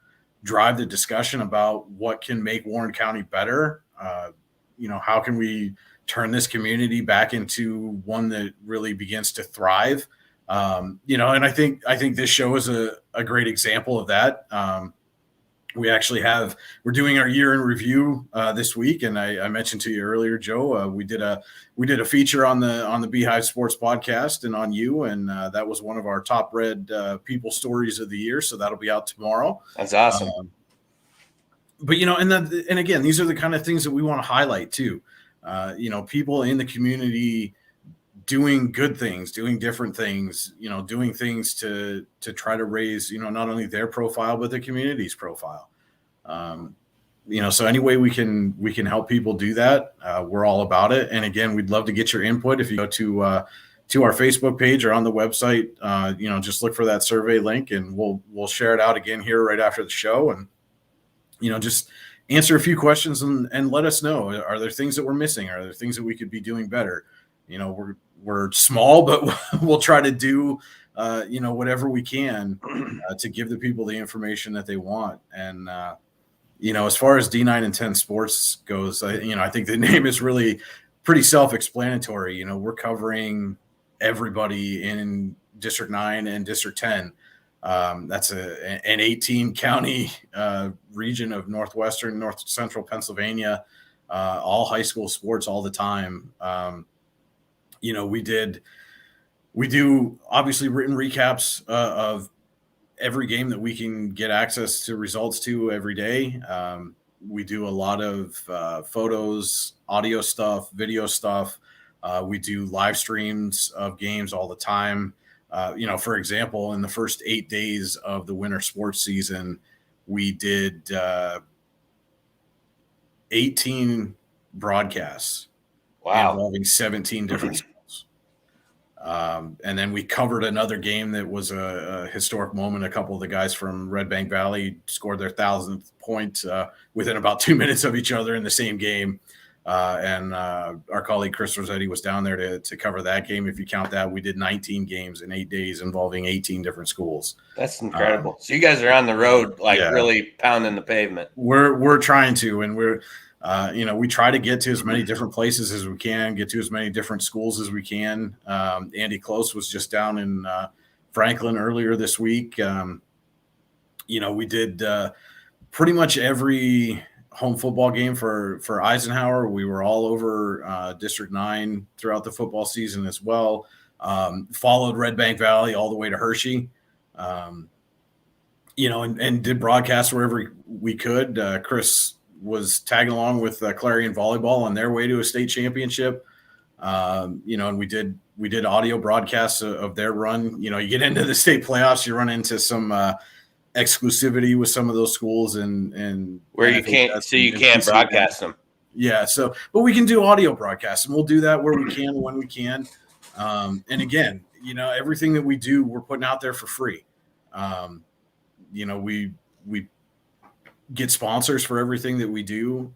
drive the discussion about what can make Warren County better. How can we turn this community back into one that really begins to thrive? And I think this show is a great example of that. We're doing our year in review this week, and I mentioned to you earlier, Joe, we did a feature on the Beehive Sports Podcast and on you, and that was one of our top read people stories of the year. So that'll be out tomorrow. That's awesome. but and again, these are the kind of things that we want to highlight too. People in the community doing good things, doing different things, doing things to try to raise, not only their profile, but the community's profile. So any way we can help people do that, we're all about it. And again, we'd love to get your input. If you go to our Facebook page or on the website, just look for that survey link, and we'll share it out again here right after the show. And, just answer a few questions and let us know. Are there things that we're missing? Are there things that we could be doing better? We're small, but we'll try to do, whatever we can to give the people the information that they want. And, as far as D9 and 10 Sports goes, I think the name is really pretty self-explanatory. We're covering everybody in District 9 and District 10. That's an 18-county region of northwestern, north central Pennsylvania, all high school sports all the time. We do obviously written recaps of every game that we can get access to results to every day. We do a lot of photos, audio stuff, video stuff. We do live streams of games all the time. For example, in the first 8 days of the winter sports season, we did 18 broadcasts. Wow. Involving 17 different schools. And then we covered another game that was a historic moment. A couple of the guys from Red Bank Valley scored their 1,000th point within about 2 minutes of each other in the same game. And our colleague Chris Rossetti was down there to cover that game. If you count that, we did 19 games in 8 days involving 18 different schools. That's incredible. So you guys are on the road, really pounding the pavement. We're trying to, and we try to get to as many different places as we can, get to as many different schools as we can. Andy Close was just down in Franklin earlier this week. We did pretty much every home football game for Eisenhower. We were all over District 9 throughout the football season as well. Followed Red Bank Valley all the way to Hershey, and did broadcasts wherever we could. Chris was tagging along with Clarion Volleyball on their way to a state championship. And we did audio broadcasts of their run. You get into the state playoffs, you run into some exclusivity with some of those schools and where you can't broadcast them. Yeah. So, but we can do audio broadcasts, and we'll do that where we can, when we can. And again, everything that we do, we're putting out there for free. We get sponsors for everything that we do.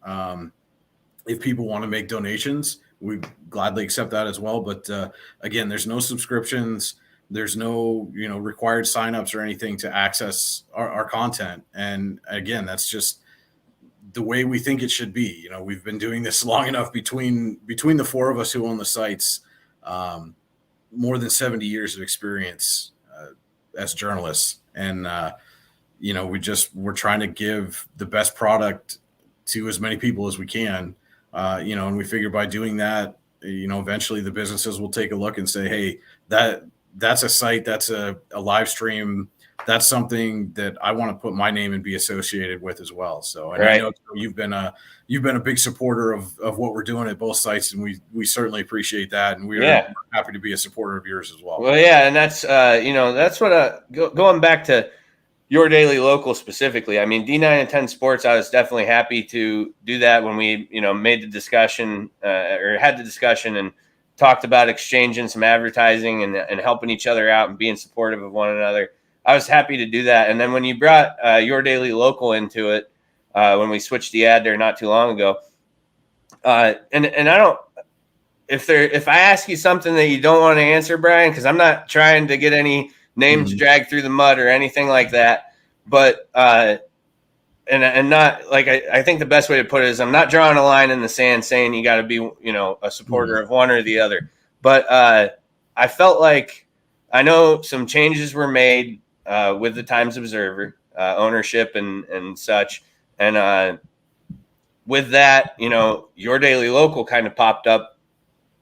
If people want to make donations, we gladly accept that as well. But again, there's no subscriptions. There's no, required signups or anything to access our content. And again, that's just the way we think it should be. We've been doing this long enough between the four of us who own the sites, more than 70 years of experience as journalists. And, we're trying to give the best product to as many people as we can, and we figure by doing that, eventually the businesses will take a look and say, hey, that's a site, that's a live stream, that's something that I want to put my name and be associated with as well. So I know you've been a big supporter of what we're doing at both sites, and we certainly appreciate that. And we're happy to be a supporter of yours as well. Well, yeah. And that's, that's what, going back to Your Daily Local specifically, I mean, D9 and 10 Sports, I was definitely happy to do that when we, made the discussion or had the discussion and talked about exchanging some advertising and helping each other out and being supportive of one another. I was happy to do that. And then when you brought Your Daily Local into it, when we switched the ad there not too long ago, and I don't, if I ask you something that you don't want to answer, Brian, because I'm not trying to get any names dragged through the mud or anything like that, but and not like I think the best way to put it is I'm not drawing a line in the sand saying you got to be a supporter of one or the other, but I felt like I know some changes were made with the Times Observer ownership and such, and with that, Your Daily Local kind of popped up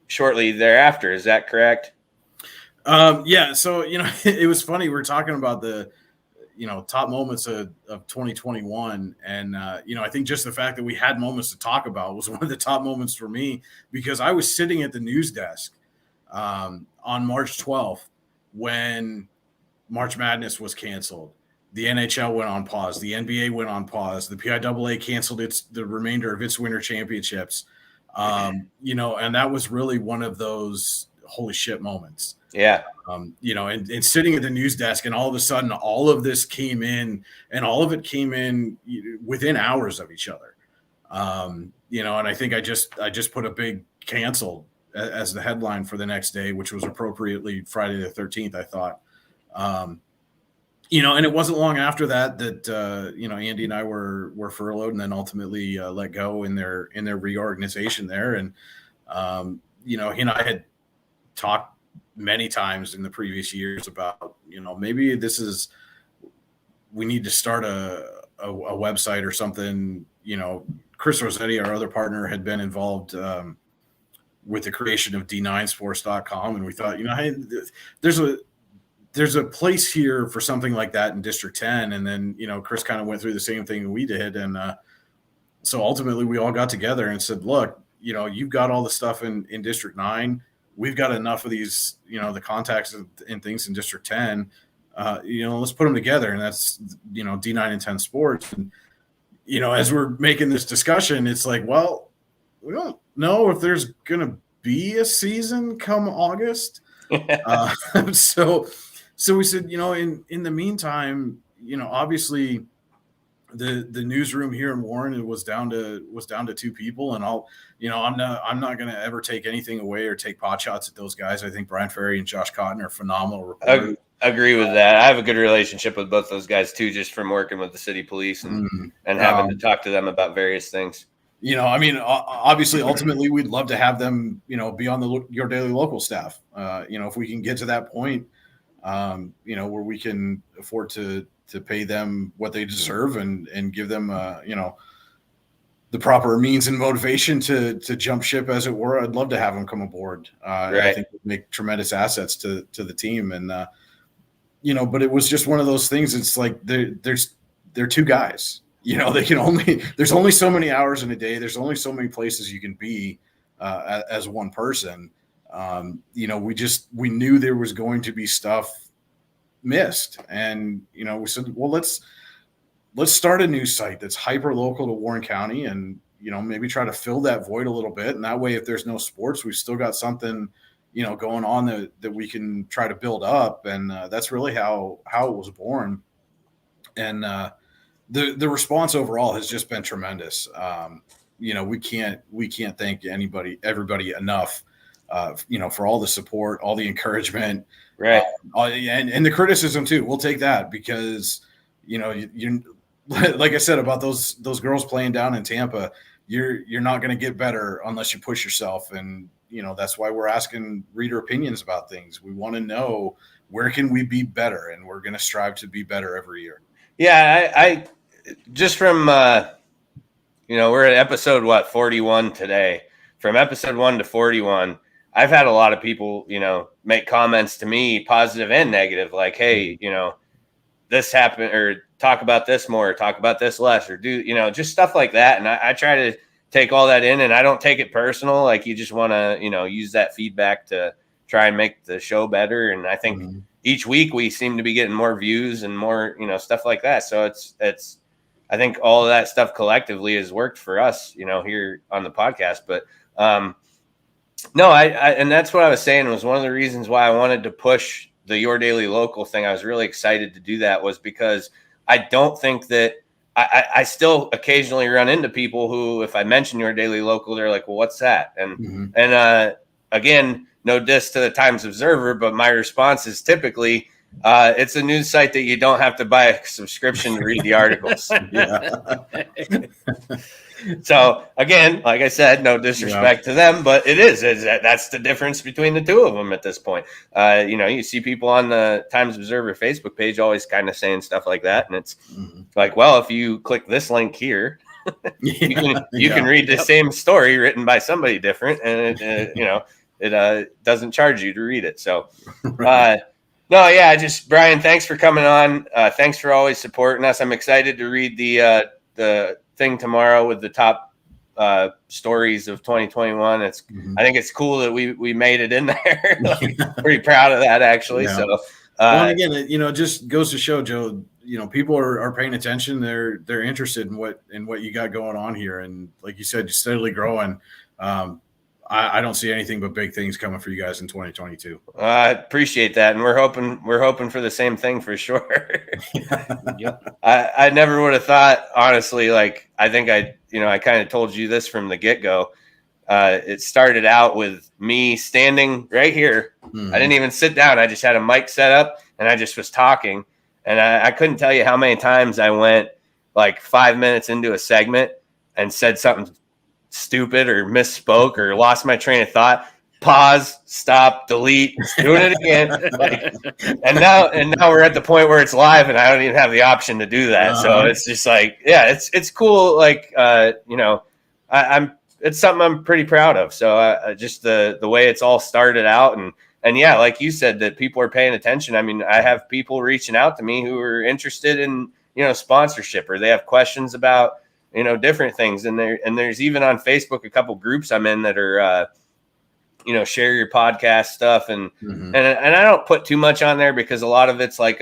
shortly thereafter. Is that correct? Yeah. So, it was funny. We're talking about top moments of 2021. And, I think just the fact that we had moments to talk about was one of the top moments for me, because I was sitting at the news desk on March 12th when March Madness was canceled. The NHL went on pause. The NBA went on pause. The PIAA canceled the remainder of its winter championships. And that was really one of those holy shit moments. Yeah. And sitting at the news desk, and all of a sudden all of this came in, and all of it came in within hours of each other. And I think I just put a big cancel as the headline for the next day, which was appropriately Friday the 13th, I thought. And it wasn't long after that Andy and I were furloughed and then ultimately let go in their reorganization there. And, he and I had talked many times in the previous years about, maybe we need to start a website or something. Chris Rossetti, our other partner, had been involved with the creation of D9sports.com. And we thought, hey, there's a place here for something like that in District 10. And then, Chris kind of went through the same thing we did. And so ultimately we all got together and said, look, you've got all the stuff in District 9. We've got enough of these, the contacts and things in District 10. Let's put them together. And that's, D9 and 10 Sports. And, as we're making this discussion, it's like, well, we don't know if there's going to be a season come August. So we said, in the meantime, obviously the newsroom here in Warren, it was down to two people, and I'm not going to ever take anything away or take pot shots at those guys. I think Brian Ferry and Josh Cotton are phenomenal reporters. I agree with that. I have a good relationship with both those guys too, just from working with the city police and having to talk to them about various things. Obviously, ultimately, we'd love to have them, be on Your Daily Local staff. If we can get to that point, where we can afford to pay them what they deserve and give them, the proper means and motivation to jump ship, as it were, I'd love to have them come aboard. Right. I think it would make tremendous assets to the team. And, but it was just one of those things. It's like they're two guys. There's only so many hours in a day. There's only so many places you can be as one person. We knew there was going to be stuff missed, and we said, well, let's start a new site that's hyper local to Warren County, and maybe try to fill that void a little bit. And that way, if there's no sports, we've still got something going on that we can try to build up. And that's really how it was born. And the response overall has just been tremendous. We can't thank everybody enough, for all the support, all the encouragement, right. And the criticism too. We'll take that, because, you like I said about those girls playing down in Tampa, you're not going to get better unless you push yourself. And, that's why we're asking reader opinions about things. We want to know, where can we be better? And we're going to strive to be better every year. Yeah. I just from, we're at episode 41 today. From episode 1 to 41, I've had a lot of people, make comments to me, positive and negative, like, hey, this happened, or talk about this more, or talk about this less, or do, just stuff like that. And I try to take all that in, and I don't take it personal. Like, you just want to, use that feedback to try and make the show better. And I think each week we seem to be getting more views and more, stuff like that. So it's, I think all of that stuff collectively has worked for us, here on the podcast. But, no, I and that's what I was saying, was one of the reasons why I wanted to push the Your Daily Local thing. I was really excited to do that, was because I don't think that I still occasionally run into people who, if I mention Your Daily Local, they're like, well, what's that? And again, no diss to the Times Observer, but my response is typically, it's a news site that you don't have to buy a subscription to read the articles. So again, like I said, no disrespect to them, but that's the difference between the two of them at this point. You see people on the Times Observer Facebook page always kind of saying stuff like that. And it's like, well, if you click this link here, you can read the same story written by somebody different. And it doesn't charge you to read it. So, No, yeah, Brian, thanks for coming on. Thanks for always supporting us. I'm excited to read the thing tomorrow with the top stories of 2021. I think it's cool that we made it in there. Pretty proud of that, actually. Yeah. So, well, again, it just goes to show, Joe. People are paying attention. They're interested in what you got going on here, and like you said, you're steadily growing. I don't see anything but big things coming for you guys in 2022. I appreciate that, and we're hoping for the same thing for sure. Yep. I never would have thought, honestly. Like, I think I kind of told you this from the get-go. It started out with me standing right here. Mm-hmm. I didn't even sit down. I just had a mic set up, and I just was talking. And I couldn't tell you how many times I went like 5 minutes into a segment and said something stupid or misspoke or lost my train of thought, pause, stop, delete, doing it again. and now we're at the point where it's live and I don't even have the option to do that. So it's just like, yeah, it's cool. Like, it's something I'm pretty proud of. So just the way it's all started out and yeah, like you said, that people are paying attention. I mean, I have people reaching out to me who are interested in, sponsorship, or they have questions about, different things. And there's even on Facebook a couple groups I'm in that are, share your podcast stuff. And I don't put too much on there because a lot of it's like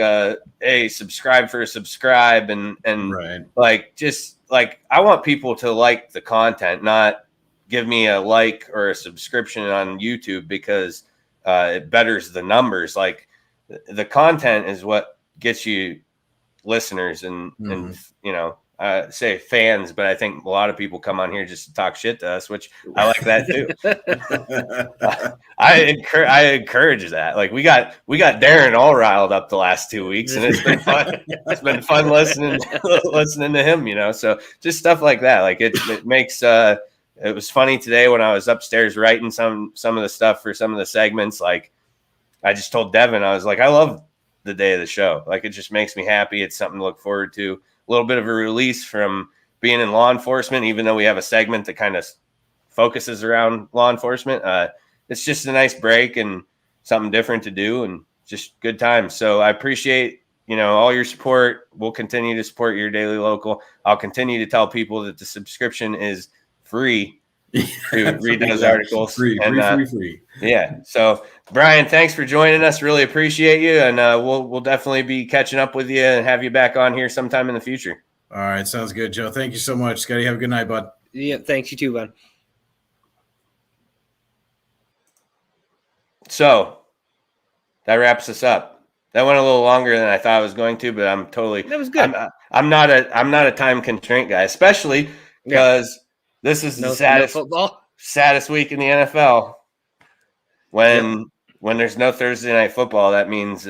subscribe for a subscribe. And right. Like, just like, I want people to like the content, not give me a like or a subscription on YouTube because it betters the numbers. Like, the content is what gets you listeners and say fans, but I think a lot of people come on here just to talk shit to us, which I like that too. I encourage that. Like, we got Darren all riled up the last 2 weeks, and it's been fun. It's been fun listening to him, so just stuff like that. Like, it makes it was funny today when I was upstairs writing some of the stuff for some of the segments. Like, I just told Devin, I was like, I love the day of the show. Like, it just makes me happy. It's something to look forward to. A little bit of a release from being in law enforcement, even though we have a segment that kind of focuses around law enforcement. It's just a nice break and something different to do and just good times. So I appreciate, all your support. We'll continue to support Your Daily Local. I'll continue to tell people that the subscription is free to read those articles. Free. Yeah. So, Brian, thanks for joining us. Really appreciate you. And we'll definitely be catching up with you and have you back on here sometime in the future. All right. Sounds good, Joe. Thank you so much. Scotty, have a good night, bud. Yeah. Thanks. You too, bud. So that wraps us up. That went a little longer than I thought it was going to, but that was good. I'm not a time constraint guy, especially because this is the saddest week in the NFL. When there's no Thursday night football, that means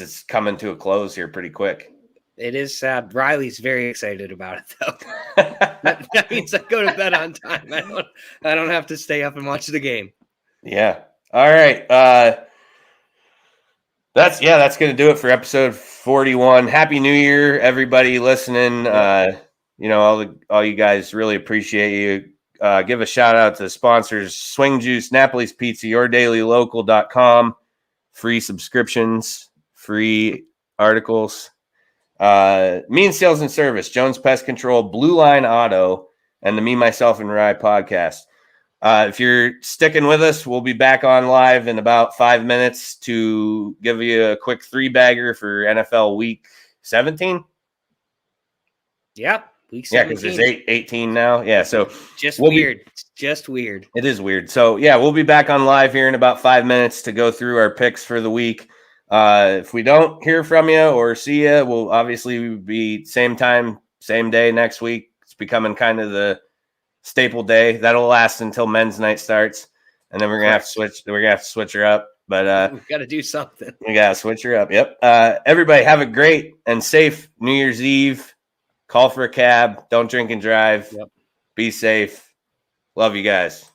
it's coming to a close here pretty quick. It is sad. Riley's very excited about it, though. that means I go to bed on time. I don't have to stay up and watch the game. Yeah. All right. That's going to do it for episode 41. Happy New Year, everybody listening. All you guys, really appreciate you. Give a shout out to the sponsors: Swing Juice, Napoli's Pizza, YourDailyLocal.com, free subscriptions, free articles, Mean Sales and Service, Jones Pest Control, Blue Line Auto, and the Me, Myself, and Rye podcast. If you're sticking with us, we'll be back on live in about 5 minutes to give you a quick 3-bagger for NFL Week 17. Yep. Yeah, because there's 18 now. Yeah, so just weird. Just weird. It is weird. So yeah, we'll be back on live here in about 5 minutes to go through our picks for the week. If we don't hear from you or see you, we'll obviously be same time, same day next week. It's becoming kind of the staple day. That'll last until men's night starts, and then we're gonna have to switch. We're gonna have to switch her up. But we've got to do something. We gotta switch her up. Yep. Everybody have a great and safe New Year's Eve. Call for a cab. Don't drink and drive. Yep. Be safe. Love you guys.